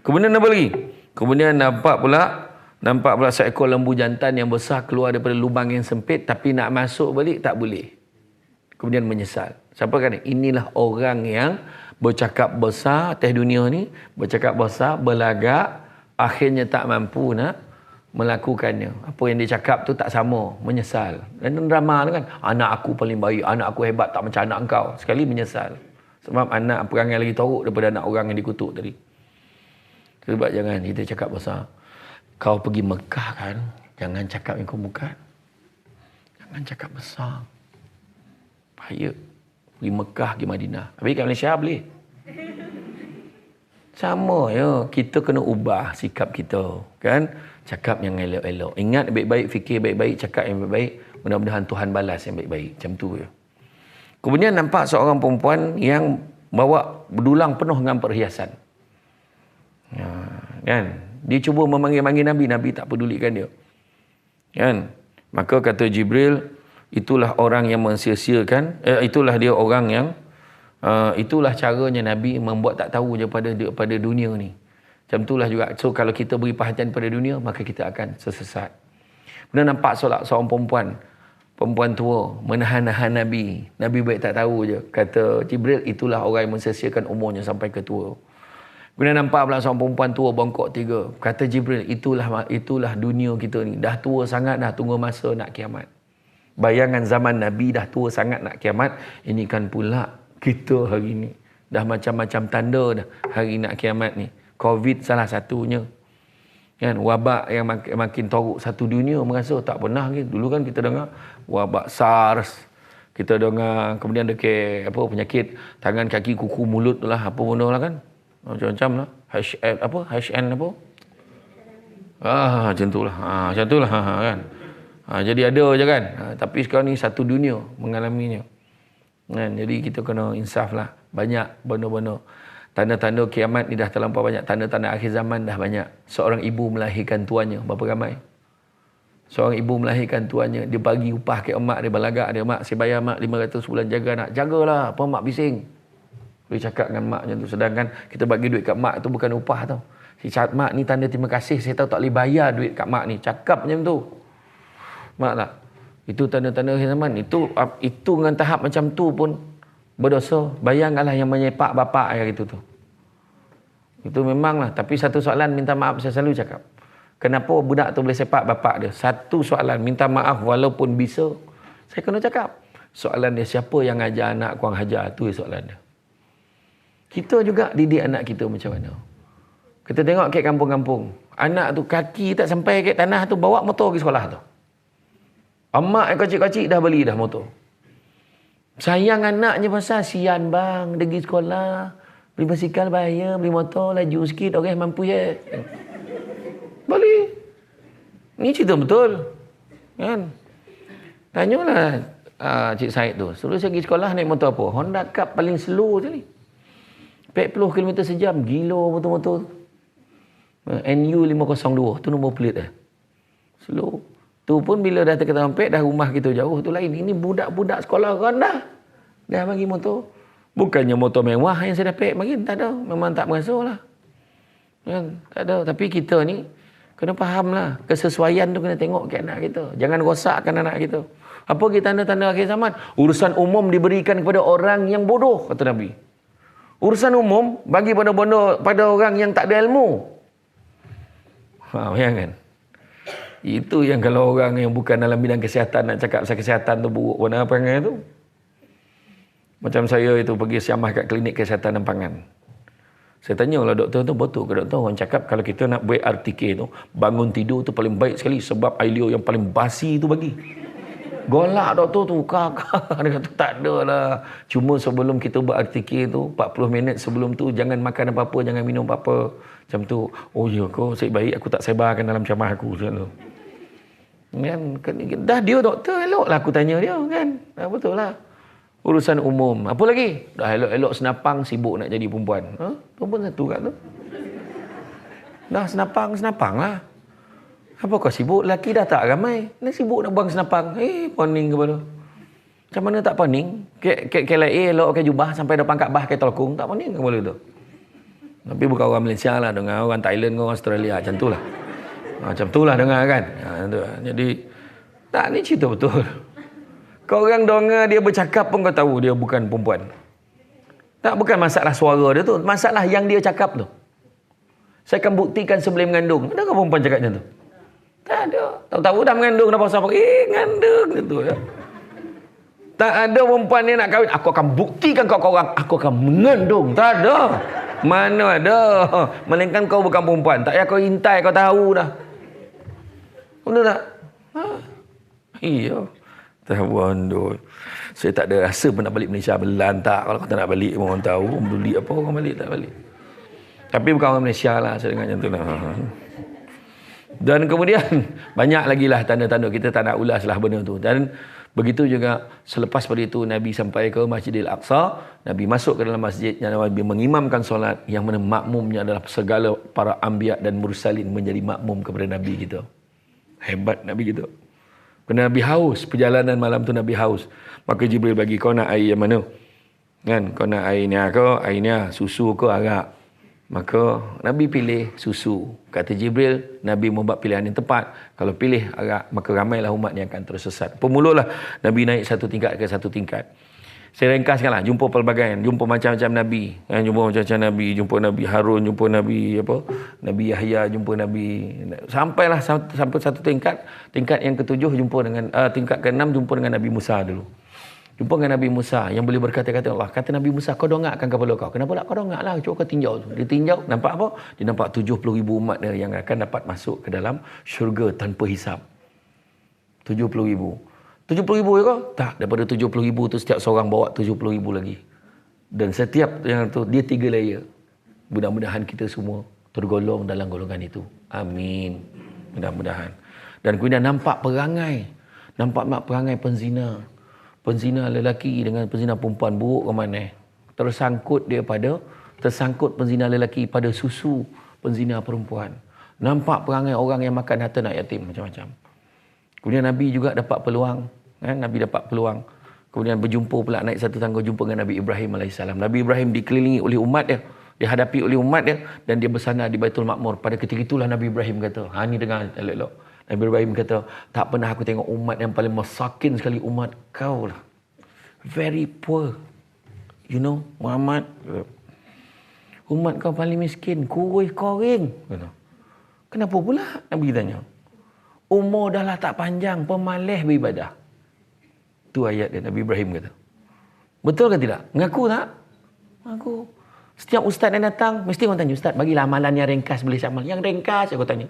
Kemudian apa lagi? Kemudian nampak pula seekor lembu jantan yang besar keluar daripada lubang yang sempit, tapi nak masuk balik tak boleh. kemudian menyesal. Siapa kata? Inilah orang yang bercakap besar atas dunia ni, bercakap besar, berlagak, akhirnya tak mampu nak melakukannya. Apa yang dia cakap tu tak sama, menyesal. Dan drama tu kan, anak aku paling baik, anak aku hebat tak macam anak engkau. Sekali menyesal. Sebab anak perangai lagi teruk daripada anak orang yang dikutuk tadi. Sebab jangan kita cakap besar. Kau pergi Mekah kan, jangan cakap yang kau bukan. Jangan cakap besar. Bahaya. Pergi Mekah, pergi Madinah. Habis kat Malaysia boleh. Sama ya, kita kena ubah sikap kita, kan? Cakap yang elok-elok. Ingat baik-baik, fikir baik-baik, cakap yang baik-baik. Mudah-mudahan Tuhan balas yang baik-baik. Macam tu ya. Kemudian nampak seorang perempuan yang bawa berdulang penuh dengan perhiasan. Ya, kan? Dia cuba memanggil-manggil Nabi, Nabi tak pedulikan dia. Kan? Maka kata Jibril, itulah orang yang mensia-siakan, itulah dia orang yang itulah caranya Nabi membuat tak tahu je pada dunia ni. Macam itulah juga. So kalau kita beri perhatian pada dunia, maka kita akan sesat. Kemudian nampak seorang perempuan tua menahan-nahan Nabi. Nabi baik tak tahu je. Kata Jibril, itulah orang yang mensia-siakan umurnya sampai ke tua. Kemudian nampak pula seorang perempuan tua bongkok 3. Kata Jibril, itulah dunia kita ni. Dah tua sangat, dah tunggu masa nak kiamat. Bayangan zaman Nabi dah tua sangat nak kiamat. Ini kan pula kita hari ni. Dah macam-macam tanda dah hari nak kiamat ni. Covid salah satunya. Kan? Wabak yang makin teruk satu dunia merasa tak pernah lagi. Dulu kan kita dengar wabak SARS. Kita dengar kemudian dekat penyakit tangan, kaki, kuku, mulut lah. Apa benda lah kan. Macam-macam lah. HN apa? Macam tu lah. Macam tu lah kan. Jadi ada je kan. Tapi sekarang ni satu dunia mengalaminya. Kan? Jadi kita kena insaf lah. Banyak benda-benda. Tanda-tanda kiamat ni dah terlampau banyak. Tanda-tanda akhir zaman dah banyak. Seorang ibu melahirkan tuannya. Berapa ramai? Seorang ibu melahirkan tuannya. Dia bagi upah ke emak dia, berlagak dia. Mak, saya bayar mak 500 sebulan jaga anak. Jagalah. Apa mak bising? Dia cakap dengan mak macam tu. Sedangkan kita bagi duit kat mak tu bukan upah tau. Si mak ni tanda terima kasih. Saya tahu tak boleh bayar duit kat mak ni. Cakap macam tu. Mak tak? Itu tanda-tanda akhir zaman. Itu dengan tahap macam tu pun berdosa. Bayangkanlah yang menyepak bapak yang itu tu. Itu memanglah. Tapi satu soalan minta maaf saya selalu cakap. Kenapa budak tu boleh sepak bapak dia? Satu soalan minta maaf walaupun bisa. Saya kena cakap. Soalan dia siapa yang ajar anak kurang hajar? Itu soalan dia. Kita juga didik anak kita macam mana? Kita tengok kat kampung-kampung. Anak tu kaki tak sampai kat tanah tu bawa motor pergi sekolah tu. Emak yang kecil-kecil dah beli dah motor. Sayang anaknya pasal sian bang, dia pergi sekolah, beli basikal bayar, beli motor laju sikit, orang mampu je. Boleh. Ni cerita betul. Kan? Tanyalah Cik Said tu, suruh saya pergi sekolah naik motor apa? Honda Cup paling slow sekali. 40 km sejam, gila motor-motor tu. NU 502, tu nombor plate dia. Slow. Tu pun bila dah terketampek, dah rumah kita jauh, tu lain. Ini budak-budak sekolah kan dah bagi motor. Bukannya motor mewah yang saya dapat bagi, tak ada. Memang tak merasa lah. Kan? Tak ada. Tapi kita ni, kena faham lah. Kesesuaian tu kena tengok ke anak kita. Jangan rosakkan anak kita. Apa kita tanda-tanda akhir zaman? Urusan umum diberikan kepada orang yang bodoh, kata Nabi. Urusan umum bagi pada orang yang tak ada ilmu. Bayangkan. Itu yang kalau orang yang bukan dalam bidang kesihatan nak cakap pasal kesihatan tu buruk warna perangai tu. Macam saya itu pergi siamah kat klinik kesihatan dan pangan. Saya tanya lah doktor tu, betul ke doktor? Orang cakap kalau kita nak buat RTK tu, bangun tidur tu paling baik sekali sebab air yang paling basi tu bagi. Golak doktor tu, kakak. Dia kata tak ada lah. Cuma sebelum kita buat RTK tu, 40 minit sebelum tu, jangan makan apa-apa, jangan minum apa-apa. Macam tu. Oh ya kau, baik aku tak sebarkan dalam camah aku. Macam tu. Kan, dah dia doktor elok lah aku tanya dia kan. Betul lah. Urusan umum. Apa lagi? Dah elok-elok senapang sibuk nak jadi perempuan. Tu pun satu kat tu. Dah senapang lah. Apa kau sibuk? Lelaki dah tak ramai. Dah sibuk nak buang senapang. Poning kepala. Macam mana tak poning? KLA elok pakai jubah sampai depan Kaabah pakai tolkung. Tak poning kepala tu. Tapi bukan orang Malaysia lah. Dengan orang Thailand, orang Australia. Macam tu lah. Macam tu lah dengar kan. Jadi, tak ni cerita betul. Kau orang dengar dia bercakap pun kau tahu dia bukan perempuan. Tak, bukan masalah suara dia tu, masalah yang dia cakap tu. Saya akan buktikan sebelum mengandung. Adakah perempuan cakap macam tu? Tak ada. Tahu-tahu dah mengandung, dah pasal apa? Ngandung gitu ya. Tak ada perempuan ni nak kahwin. Aku akan buktikan kau orang. Aku akan mengandung. Tak ada. Mana ada. Melainkan kau bukan perempuan. Tak payah kau intai, kau tahu dah. Betul tak? Iya. Tahu. Saya tak ada rasa pun nak balik Malaysia. Belantak. Kalau kau tak nak balik, orang tahu. Beli apa orang balik, tak balik. Tapi bukan orang Malaysia lah. Saya dengar macam tu lah. Dan kemudian banyak lagi lah tanda-tanda. Kita tak nak ulas lah benda tu. Dan begitu juga selepas pada itu Nabi sampai ke Masjidil Aqsa. Nabi masuk ke dalam masjid yang Nabi mengimamkan solat. Yang mana makmumnya adalah segala para anbiya dan mursalin menjadi makmum kepada Nabi kita. Hebat Nabi kita. Kerana Nabi haus. Perjalanan malam tu Nabi haus. Maka Jibril bagi, kau nak air yang mana? Kan? Kau nak air ni ke? Air ni susu ke arak? Maka Nabi pilih susu. Kata Jibril, Nabi membuat pilihan yang tepat. Kalau pilih arak, maka ramailah umat yang akan tersesat. Pemulalah Nabi naik satu tingkat ke satu tingkat. Saya ringkaskanlah, jumpa pelbagai, jumpa macam-macam Nabi. Jumpa macam-macam Nabi, jumpa Nabi Harun, jumpa Nabi Nabi Yahya, jumpa Nabi. Sampailah sampai satu tingkat. Tingkat yang ketujuh jumpa dengan, tingkat keenam jumpa dengan Nabi Musa dulu. Jumpa dengan Nabi Musa yang boleh berkata-kata Allah. Kata Nabi Musa, kau dongakkan kepala kau. Kenapa tak kau dongak lah? Cuba kau tinjau. Dia tinjau, nampak apa? Dia nampak 70,000 umat dia yang akan dapat masuk ke dalam syurga tanpa hisap. 70,000. 70,000 ya kau? Tak, daripada 70,000 tu setiap seorang bawa 70,000 lagi. Dan setiap yang tu, dia 3 layer. Mudah-mudahan kita semua tergolong dalam golongan itu. Amin. Mudah-mudahan. Dan kemudian nampak perangai. Nampak perangai penzina. Penzina lelaki dengan penzina perempuan buruk ke mana? Tersangkut penzina lelaki pada susu penzina perempuan. Nampak perangai orang yang makan harta anak yatim macam-macam. Kemudian Nabi juga dapat peluang, kan? Nabi dapat peluang. Kemudian berjumpa pula, naik satu tangga jumpa dengan Nabi Ibrahim AS. Nabi Ibrahim dikelilingi oleh umat dia, dihadapi oleh umat dia, dan dia bersandar di Baitul Makmur. Pada ketika itulah Nabi Ibrahim kata, ni dengar elok-elok. Nabi Ibrahim kata, tak pernah aku tengok umat yang paling masakin sekali umat kau lah. Very poor. You know, Muhammad. Umat kau paling miskin. Kurus koring. Kenapa pula? Nabi tanya. Umur dah lah tak panjang. Pemalas beribadah. Itu ayat dia, Nabi Ibrahim kata. Betul ke tidak? Mengaku tak? Mengaku. Setiap ustaz yang datang, mesti orang tanya, ustaz, bagilah amalan yang ringkas boleh saya amal. Yang ringkas, aku tanya.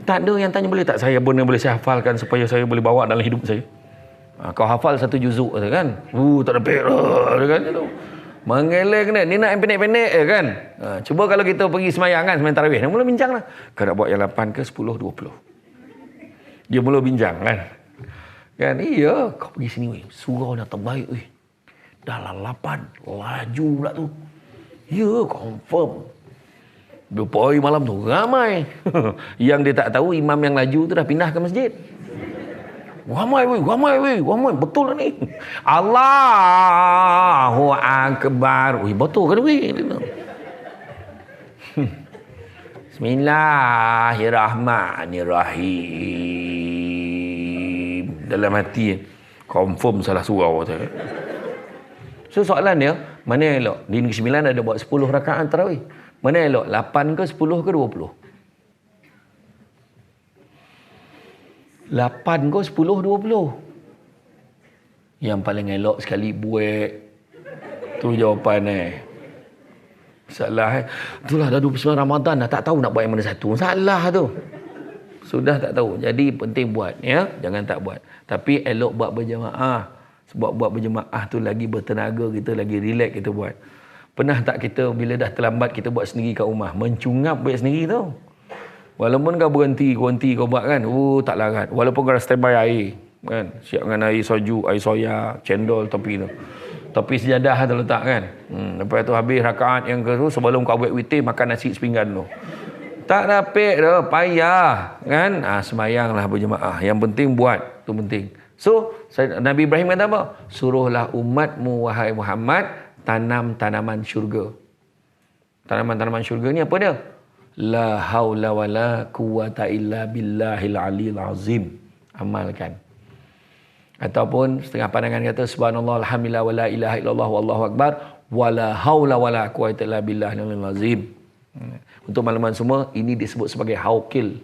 Tak ada yang tanya, boleh tak saya boleh saya hafalkan supaya saya boleh bawa dalam hidup saya. Kau hafal satu juzuk kan? Tak ada perak kan? Mengelak ni. Ni nak yang pendek-pendek kan? Cuba kalau kita pergi semayang kan, semayang tarawih. Dia mula bincang lah. Kau nak buat yang 8 ke 10, 20? Dia mula bincang kan? Kan? Iya. Kau pergi sini weh. Surau dah terbaik weh. Dah lah 8. Laju pula tu. Ya, confirm. Berapa hari malam tu ramai. Yang dia tak tahu imam yang laju tu dah pindah ke masjid. Ramai. Betul lah ni. Allahu Akbar. Betul kan weh? Bismillahirrahmanirrahim. Dalam hati confirm salah surau tu. So soalan dia, mana yang elok? Di Negeri Sembilan ada buat 10 rakaat tarawih. Mana yang elok? 8 ke 10 ke 20? 8 ke 10, 20? Yang paling elok sekali buat. Tu jawapan Salah Itulah dah 29 Ramadan dah tak tahu nak buat yang mana satu. Salah tu. Sudah tak tahu. Jadi penting buat ya. Jangan tak buat. Tapi elok buat berjamaah. Sebab buat berjamaah tu lagi bertenaga kita, lagi relax kita buat. Pernah tak kita bila dah terlambat kita buat sendiri kat rumah, mencungap buat sendiri tau. Walaupun kau berhenti kau buat kan, tak larat. Walaupun kau dah standby air kan, siap dengan air soju, air soya, cendol, topi sejadah tu letak kan. Lepas tu habis rakaat yang ke tu, sebelum kau buat witir makan nasi sepinggan tu. Tak dapat dah, payah kan. Semayanglah berjemaah. Yang penting buat, tu penting. So, Nabi Ibrahim kata apa? Suruhlah umatmu wahai Muhammad tanam tanaman syurga. Tanaman-tanaman syurga ni apa dia? La haula wala quwata illa billahil aliyil azim. Amalkan. Ataupun setengah pandangan kata subhanallah alhamdulillah wala ilaha illallah wallahu akbar wala haula wala quwwata illa billahil azim. Untuk makluman semua, ini disebut sebagai haukil.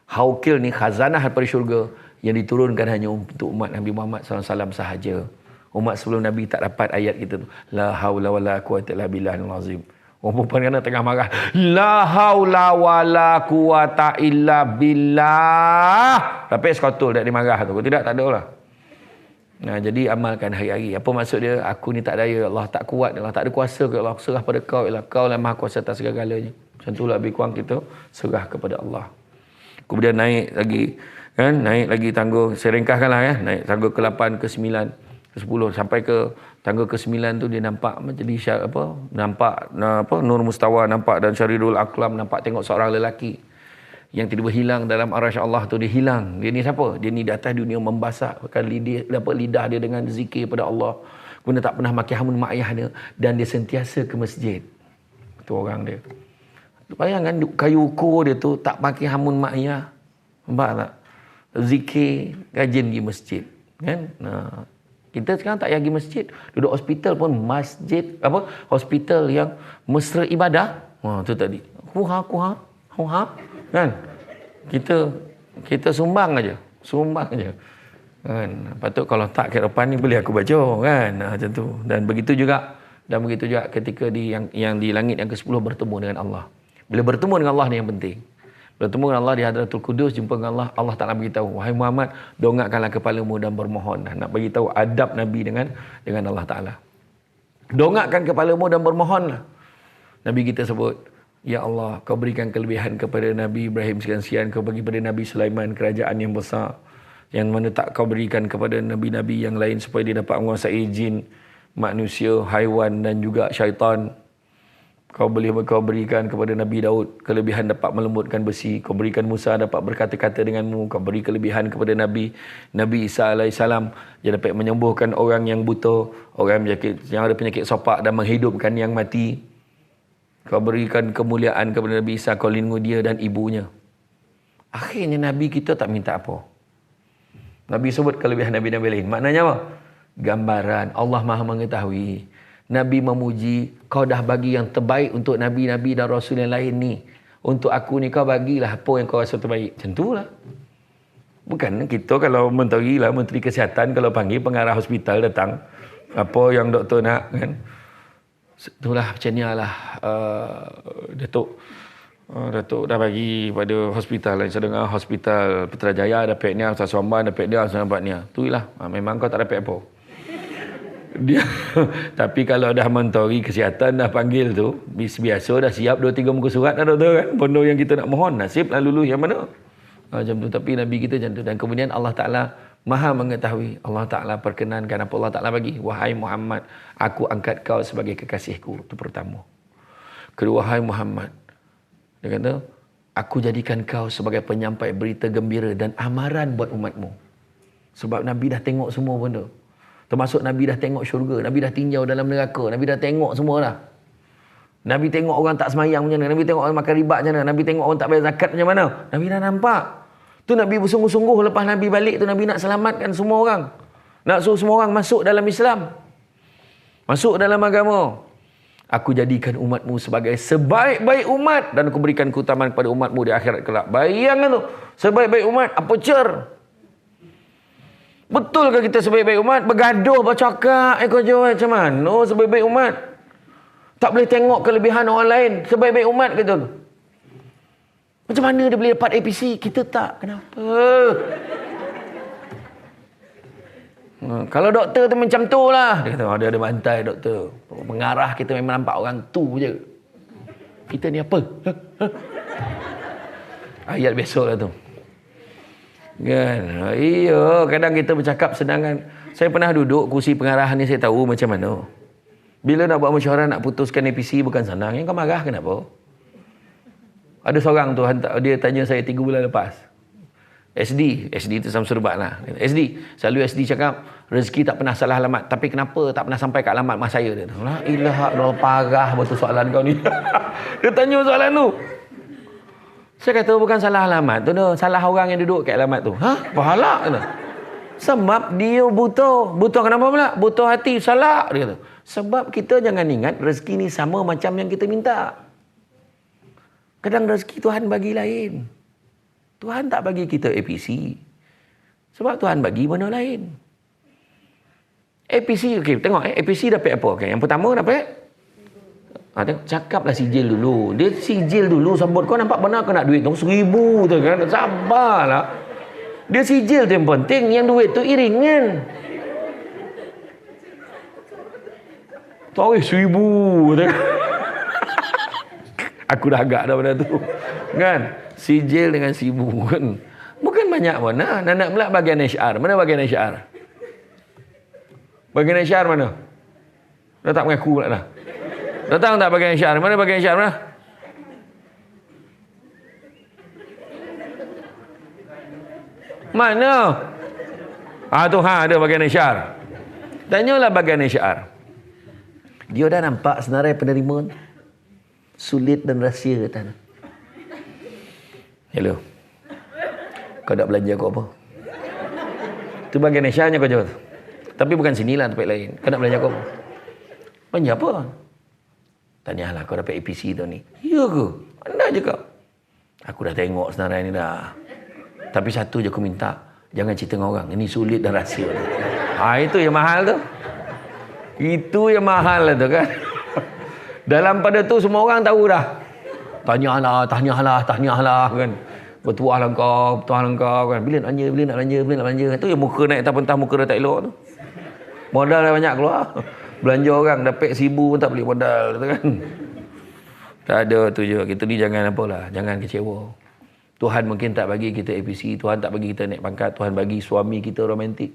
Haukil ni khazanah daripada syurga yang diturunkan hanya untuk umat Nabi Muhammad SAW sahaja. Umat sebelum Nabi tak dapat ayat kita tu. La haula wala quwwata illa billahil azim. Orang perempuan kena tengah marah. La haula wala quwwata illa billah. Tapi sekotul tak dimarah tu. Kalau tidak, tak ada lah. Nah, jadi amalkan hari-hari. Apa maksud dia? Aku ni tak daya. Allah tak kuat. Allah tak ada kuasa ke Allah. Serah pada kau. Kau lah maha kuasa atas segala-galanya. Macam tu lah lebih kurang kita serah kepada Allah. Kemudian naik lagi. Kan? Naik lagi tangga. Saya ringkaskan lah ya. Naik tangga ke-8, ke-9, ke-10. Sampai ke tangga ke-9 tu dia nampak jadi apa? Nampak apa? Nur Mustawa nampak dan Syaridul Aqlam nampak tengok seorang lelaki yang tiba-tiba hilang dalam arasy Allah tu. Dia hilang. Dia ni siapa? Dia ni di atas dunia membasah. Bahkan lidah dia dengan zikir pada Allah. Kemudian tak pernah makan hamun mak ayah dia. Dan dia sentiasa ke masjid. Itu orang dia. Bayangkan kayu ukur dia tu tak pakai hamun mak ayah. Nampak tak? Zikir, rajin pergi masjid. Kan? Nah, kita sekarang tak payah pergi masjid. Duduk hospital pun masjid. Apa? Hospital yang mesra ibadah. Tu tadi. Kuha. Kan? Kita sumbang aja. Kan? Patut kalau tak ke depan ni boleh aku baca kan. Macam tu. Dan begitu juga ketika yang di langit yang ke-10 bertemu dengan Allah. Bila bertemu dengan Allah ni yang penting. Bertemu dengan Allah di Hadratul Qudus, jumpa dengan Allah, Allah Taala beritahu, wahai Muhammad, dongakkanlah kepalamu dan bermohon. Nak bagi tahu adab Nabi dengan Allah Taala. Dongakkan kepalamu dan bermohonlah. Nabi kita sebut, ya Allah, kau berikan kelebihan kepada Nabi Ibrahim sekalian, kau bagi kepada Nabi Sulaiman kerajaan yang besar, yang mana tak kau berikan kepada nabi-nabi yang lain supaya dia dapat menguasai jin, manusia, haiwan dan juga syaitan. Kau berikan kepada Nabi Daud kelebihan dapat melembutkan besi. Kau berikan Musa dapat berkata-kata denganmu. Kau beri kelebihan kepada Nabi Isa alaihissalam, dia dapat menyembuhkan orang yang buta, orang yang ada penyakit sopak dan menghidupkan yang mati. Kau berikan kemuliaan kepada Nabi Isa, kau lindungi dia dan ibunya. Akhirnya Nabi kita tak minta apa. Nabi sebut kelebihan Nabi-Nabi lain. Maknanya apa? Gambaran Allah Maha mengetahui. Nabi memuji, kau dah bagi yang terbaik untuk Nabi-Nabi dan Rasul yang lain ni. Untuk aku ni kau bagilah apa yang kau rasa terbaik. Macam tu lah. Bukan kita kalau Menteri Kesihatan kalau panggil pengarah hospital datang. Apa yang doktor nak kan. Itulah macam ni lah. Datuk dah bagi pada hospital lain. Saya dengar hospital Putrajaya dapat ni, Ustaz Somban dapat dia, Ustaz dapat ni. Itulah. Memang kau tak dapat apa. Dia tapi kalau dah menteri kesihatan dah panggil tu, biasa dah siap 2-3 muka surat dah doktor kan. Benda yang kita nak mohon, nasib lah lulus yang mana. Macam tu. Tapi Nabi kita macam tu. Dan kemudian Allah Ta'ala Maha mengetahui. Allah Ta'ala perkenankan apa Allah Ta'ala bagi. Wahai Muhammad, aku angkat kau sebagai kekasihku. Itu pertama. Kedua, wahai Muhammad, dia kata, aku jadikan kau sebagai penyampai berita gembira dan amaran buat umatmu. Sebab Nabi dah tengok semua benda. Termasuk Nabi dah tengok syurga. Nabi dah tinjau dalam neraka. Nabi dah tengok semua dah. Nabi tengok orang tak semayang macam mana. Nabi tengok orang makan riba macam mana. Nabi tengok orang tak bayar zakat macam mana. Nabi dah nampak. Tu Nabi bersungguh-sungguh lepas Nabi balik tu Nabi nak selamatkan semua orang. Nak suruh semua orang masuk dalam Islam. Masuk dalam agama. Aku jadikan umatmu sebagai sebaik-baik umat. Dan aku berikan keutamaan kepada umatmu di akhirat kelak. Bayangkan tu. Sebaik-baik umat. Apa cer? Betul ke kita sebaik-baik umat? Bergaduh, bercakap, kerja macam mana sebaik-baik umat? Tak boleh tengok kelebihan orang lain. Sebaik-baik umat ke tu? Macam mana dia boleh dapat APC? Kita tak. Kenapa? Kalau doktor tu macam tu lah. Dia kata, dia ada bantai doktor. Pengarah kita memang nampak orang tu je. Kita ni apa? Ayat besok lah tu. Kan? Iya, kadang kita bercakap sedangkan saya pernah duduk kursi pengarahan ni, saya tahu macam mana. Bila nak buat mesyuarat nak putuskan APC bukan senang. Yang kau marah kenapa? Ada seorang tu dia tanya saya 3 bulan lepas. SD tu Samsul Rubat lah. SD, selalu SD cakap rezeki tak pernah salah alamat, tapi kenapa tak pernah sampai ke alamat mak saya dia. La ilaha illallah, parah betul soalan kau ni. Dia tanya soalan tu. Saya kata bukan salah alamat tu, salah orang yang duduk kat alamat tu. Pahala kena. Sebab dia butuh. Butuh kenapa pula? Butuh hati. Salah. Dia kata. Sebab kita jangan ingat rezeki ni sama macam yang kita minta. Kadang rezeki Tuhan bagi lain. Tuhan tak bagi kita APC. Sebab Tuhan bagi benda lain. APC, okey, tengok APC dapat apa? Okay. Yang pertama dapat tengok, cakaplah sijil dulu. Dia sijil dulu sambut kau nampak benar kau nak duit tu 1,000 tu kan. Sabarlah. Dia sijil tu yang penting, yang duit tu iringan. Tahu 1,000 tu. Aku dah agak dah benda tu. Kan? Sijil dengan 1,000 kan. Bukan banyak mana. Nak pula bagian HR. Mana bagian HR? Bagian HR mana? Dah tak mengaku pula dah. Datang tak bagian HR? Mana bagian HR mana? Mana? Tu ada bagian HR. Tanyalah bagian HR. Dia dah nampak senarai penerimaan. Sulit dan rahsia kata. Hello. Kau nak belanja kau apa? Tu bagian HR-nya kau jawab. Tapi bukan sinilah, tempat lain. Kau nak belanja kau apa? Belanja apa? Tanyalah kau dapat APC tu ni. Ya ke? Anda je kau. Aku dah tengok senarai ni dah. Tapi satu je aku minta. Jangan cerita dengan orang. Ini sulit dan rahsia. Itu yang mahal tu. Itu yang mahal lah tu kan. Dalam pada tu semua orang tahu dah. Tanyalah kan. Bertuah lah kau kan. Bila nak belanja. Tu yang muka naik atas pentah, muka dah tak elok tu. Modal dah banyak keluar. Belanja orang dapat 1,000 pun tak beli modal tu kan. Tak ada tu je. Kita ni jangan apalah. Jangan kecewa. Tuhan mungkin tak bagi kita APC. Tuhan tak bagi kita naik pangkat. Tuhan bagi suami kita romantik.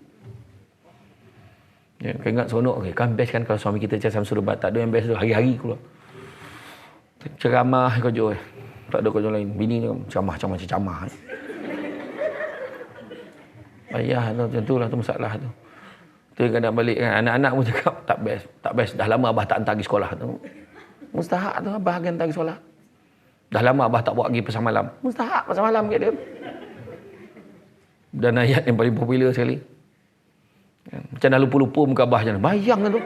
Ya, kau ingat seronok okay. Kan best kan kalau suami kita macam Samsul Lebat. Tak ada yang best tu. Hari-hari keluar. Ceramah kau jual. Tak ada kau jual lain. Bini ni ceramah. Ayah tu macam tu lah tu masalah tu. Tu kadang balik kan. Anak-anak pun cakap tak best. Dah lama abah tak hantar pergi sekolah tu. Mustahak tu abah akan hantar pergi sekolah. Dah lama abah tak buat pergi pasal malam. Mustahak pasal malam kat dia. Dan ayat yang paling popular sekali. Macam dah lupa-lupa muka abah macam mana. Bayang kan tu.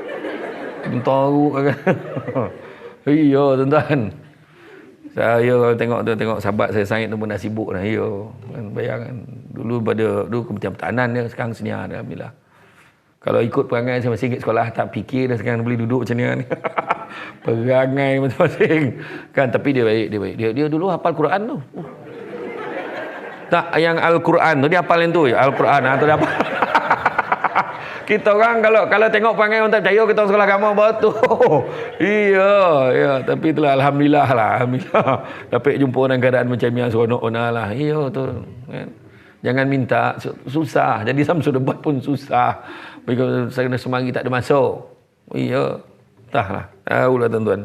Tahu kan. Iya tuan-tuan. Saya tengok sahabat saya sangit tu pun dah sibuk dah. Ya. Kan, bayangkan. Dulu Kementerian Pertahanan dia. Sekarang senior dah. Alhamdulillah. Kalau ikut perangai saya masih ingat sekolah. Tak fikir dah sekarang boleh duduk macam ni. Perangai masing-masing. Kan, tapi dia baik. Dia dulu hafal Quran tu. Tak, yang Al-Quran tu. Dia hafal yang tu. Al-Quran tu dia hafal. Kita orang kalau tengok perangai orang tak percaya kita sekolah agama betul. Iya, tapi itulah alhamdulillah. Dapat jumpa dengan keadaan macam yang seronok lah. Iya tu. Kan? Jangan minta susah. Jadi Samsul Debat pun susah. Saya kena semari tak ada masuk. Iya. Entahlah. Tahulah tuan-tuan.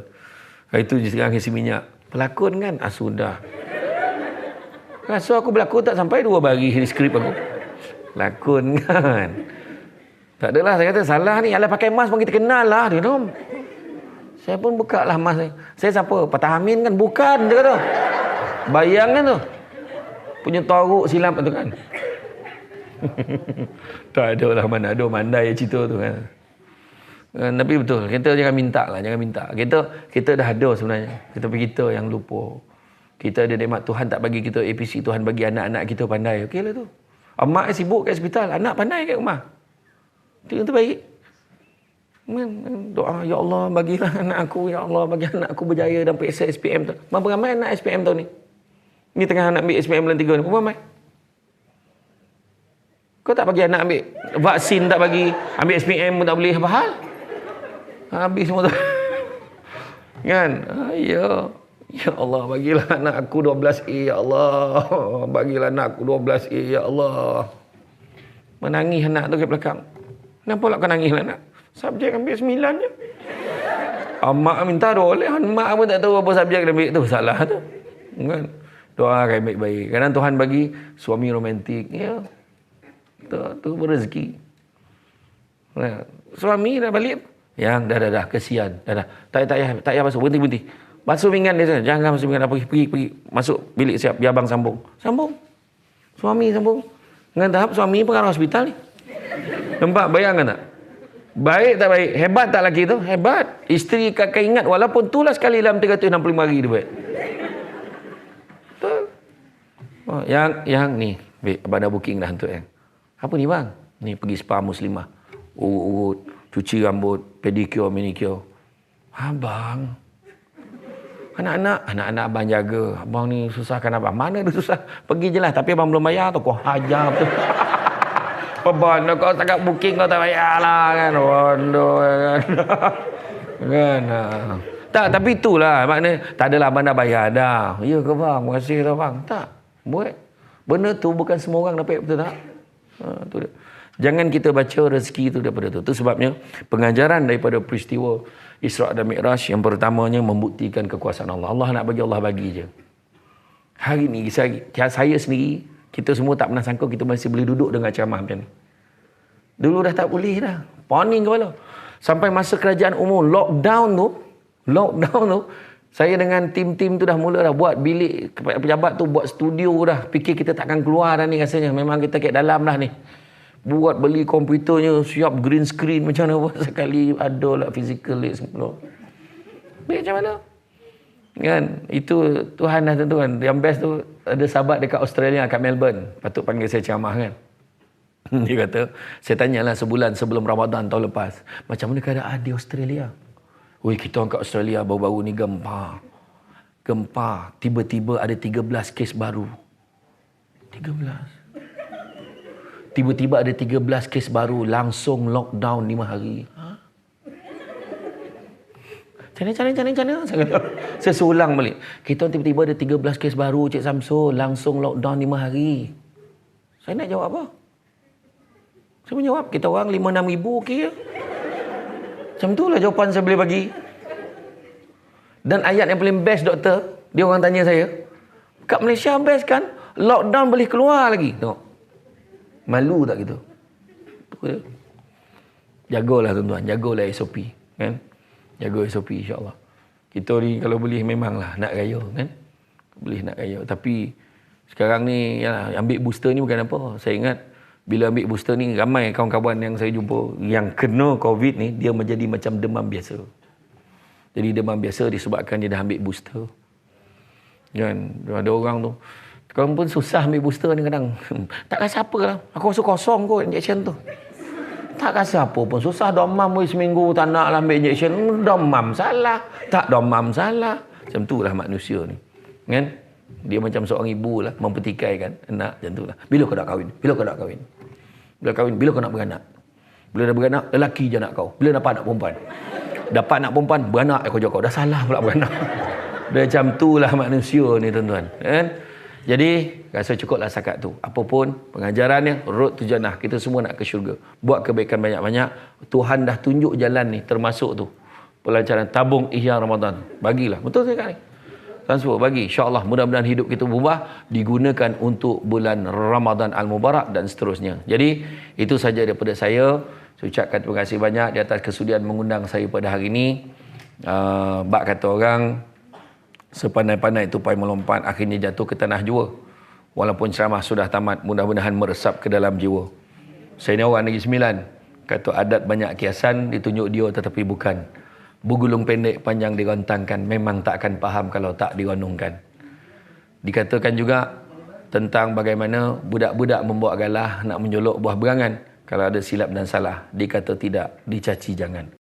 Itu je sekarang isi minyak. Pelakon kan? Sudah. So aku berlakon tak sampai 2 baris di skrip aku. Pelakon kan? Tak adalah, saya kata salah ni. Alah pakai mask pun kita kenal lah. Dia tu. Saya pun buka lah mask. Saya siapa? Patah Amin kan? Bukan, dia kata. Bayang kan tu. Punya toruk silap tu kan. Tak ada lah, mana ada mandai cerita tu kan. Tapi betul, kita jangan minta lah. Jangan minta. Kita dah ada sebenarnya. Tapi kita yang lupa. Kita ada nikmat Tuhan tak bagi kita APC. Tuhan bagi anak-anak kita pandai. Okey lah tu. Mak sibuk kat hospital. Anak pandai kat rumah. Itu yang terbaik. Doa, ya Allah bagilah anak aku, ya Allah bagi anak aku berjaya dan periksa SPM tu. Berapa ramai anak SPM tahun ni? Ni tengah anak ambil SPM bulan 3 ni. Berapa ramai? Kau tak bagi anak ambil vaksin, tak bagi ambil SPM pun tak boleh. Apa hal? Habis semua tu. Kan? Ya Allah bagilah anak aku 12A ya Allah. Bagilah anak aku 12A ya Allah. Menangis anak tu ke belakang. Kenapa lah kau nangis lah nak? Subjek ambil 9 je. Mak minta boleh. Mak pun tak tahu apa subjek dia ambil tu. Salah tu. Kan? Doakan baik-baik. Kadang Tuhan bagi suami romantik. Ya. Tu berezeki. Nah, suami dah balik. Yang dah. Kesian. Dah. Tak payah masuk. Berhenti. Masuk pinggan dia. Jangan masuk pinggan. Pergi. Masuk bilik siap. Biar abang sambung. Suami sambung. Dengan tahap suami pengarah hospital ni. Nampak, bayangkan tak? Baik tak baik? Hebat tak lelaki tu? Hebat. Isteri kakak ingat walaupun itulah sekali dalam 365 hari dia baik. Betul. Oh, yang ni, abang dah booking dah untuk apa ni bang? Ni pergi spa muslimah. Urut, cuci rambut, pedicure, manicure. Abang. Anak-anak abang jaga. Abang ni susahkan abang. Mana dia susah? Pergi je lah. Tapi abang belum bayar tu. Kau hajar betul. Abang kau sangat booking kau tak bayar lah kan. Bodoh kan. Kan. Tak, tapi itulah. Maknanya tak adalah abang dah bayar dah. Ya ke bang? Terima kasih tau bang. Tak. Buat. Benda tu bukan semua orang dapat, betul tak? Tu dia. Jangan kita baca rezeki itu daripada tu. Itu sebabnya pengajaran daripada peristiwa Isra' dan Mi'raj yang pertamanya membuktikan kekuasaan Allah. Allah nak bagi, Allah bagi je. Hari ni saya sendiri, kita semua tak pernah sangka kita masih boleh duduk dengan ceramah macam ni. Dulu dah tak boleh dah. Poning kepala. Sampai masa kerajaan umum lockdown tu, saya dengan tim-tim tu dah mula dah buat bilik pejabat tu, buat studio dah. Fikir kita takkan keluar dah ni rasanya. Memang kita kat dalam dah ni. Buat beli komputernya, siap green screen macam mana pun sekali ada lah physical leg semua. Macam mana? Kan? Itu Tuhan dah tentukan. Yang best tu ada sahabat dekat Australia, kat Melbourne. Patut panggil saya ceramah kan. Dia kata, saya tanyalah sebulan sebelum Ramadan tahun lepas. Macam mana keadaan di Australia? Oi, kita orang kat Australia baru-baru ni gempa. Tiba-tiba ada 13 kes baru. 13. Tiba-tiba ada 13 kes baru, langsung lockdown 5 hari. Macam mana? Saya sulang balik. Kita tiba-tiba ada 13 kes baru, Cik Samsul, langsung lockdown 5 hari. Saya nak jawab apa? Saya menjawab, kita orang 5-6 ribu okey je. Macam itulah jawapan saya boleh bagi. Dan ayat yang paling best, doktor, dia orang tanya saya, kat Malaysia best kan? Lockdown boleh keluar lagi. Tengok. Malu tak gitu? Jagalah tuan-tuan, jagalah SOP kan? Jaga SOP insya-Allah. Kita ni kalau boleh memanglah nak raya kan? Boleh nak raya, tapi sekarang ni yalah, ambil booster ni bukan apa. Saya ingat bila ambil booster ni ramai kawan-kawan yang saya jumpa yang kena COVID ni dia menjadi macam demam biasa. Jadi demam biasa disebabkan dia dah ambil booster. Kan? Ada orang tu kau pun susah ambil booster ni kadang. Tak rasa apa lah. Aku rasa kosong kot injection tu. Tak rasa apa pun. Susah domam seminggu tak nak lah ambil injection. Domam salah. Tak domam salah. Macam tu lah manusia ni. Kan? Dia macam seorang ibu lah. Mempertikaikan anak macam tu lah. Bila kau nak kahwin? Bila kau nak kahwin? Bila kahwin? Bila kau nak beranak? Bila dah beranak, lelaki je nak kau. Bila dapat anak perempuan? Dapat anak perempuan, beranak kau jauh kau. Dah salah pula beranak. Dia macam tu lah manusia ni tuan-tuan. Kan? Jadi, rasa cukuplah sakat tu. Apapun pengajarannya, road to jannah. Kita semua nak ke syurga. Buat kebaikan banyak-banyak. Tuhan dah tunjuk jalan ni, termasuk tu. Pelancaran tabung ihya Ramadan. Bagilah. Betul saya kat ni? Transfer, bagi. InsyaAllah, mudah-mudahan hidup kita berubah. Digunakan untuk bulan Ramadan Al-Mubarak dan seterusnya. Jadi, itu saja daripada saya. Saya ucapkan terima kasih banyak di atas kesudian mengundang saya pada hari ini. Bak kata orang, sepandai-pandai tupai melompat, akhirnya jatuh ke tanah jua. Walaupun ceramah sudah tamat, mudah-mudahan meresap ke dalam jiwa. Saya ni orang Negeri Sembilan. Kata adat banyak kiasan, ditunjuk dia tetapi bukan. Bergulung pendek panjang digontangkan, memang tak akan faham kalau tak dironongkan. Dikatakan juga tentang bagaimana budak-budak membuat galah nak menjolok buah berangan. Kalau ada silap dan salah, dikata tidak, dicaci jangan.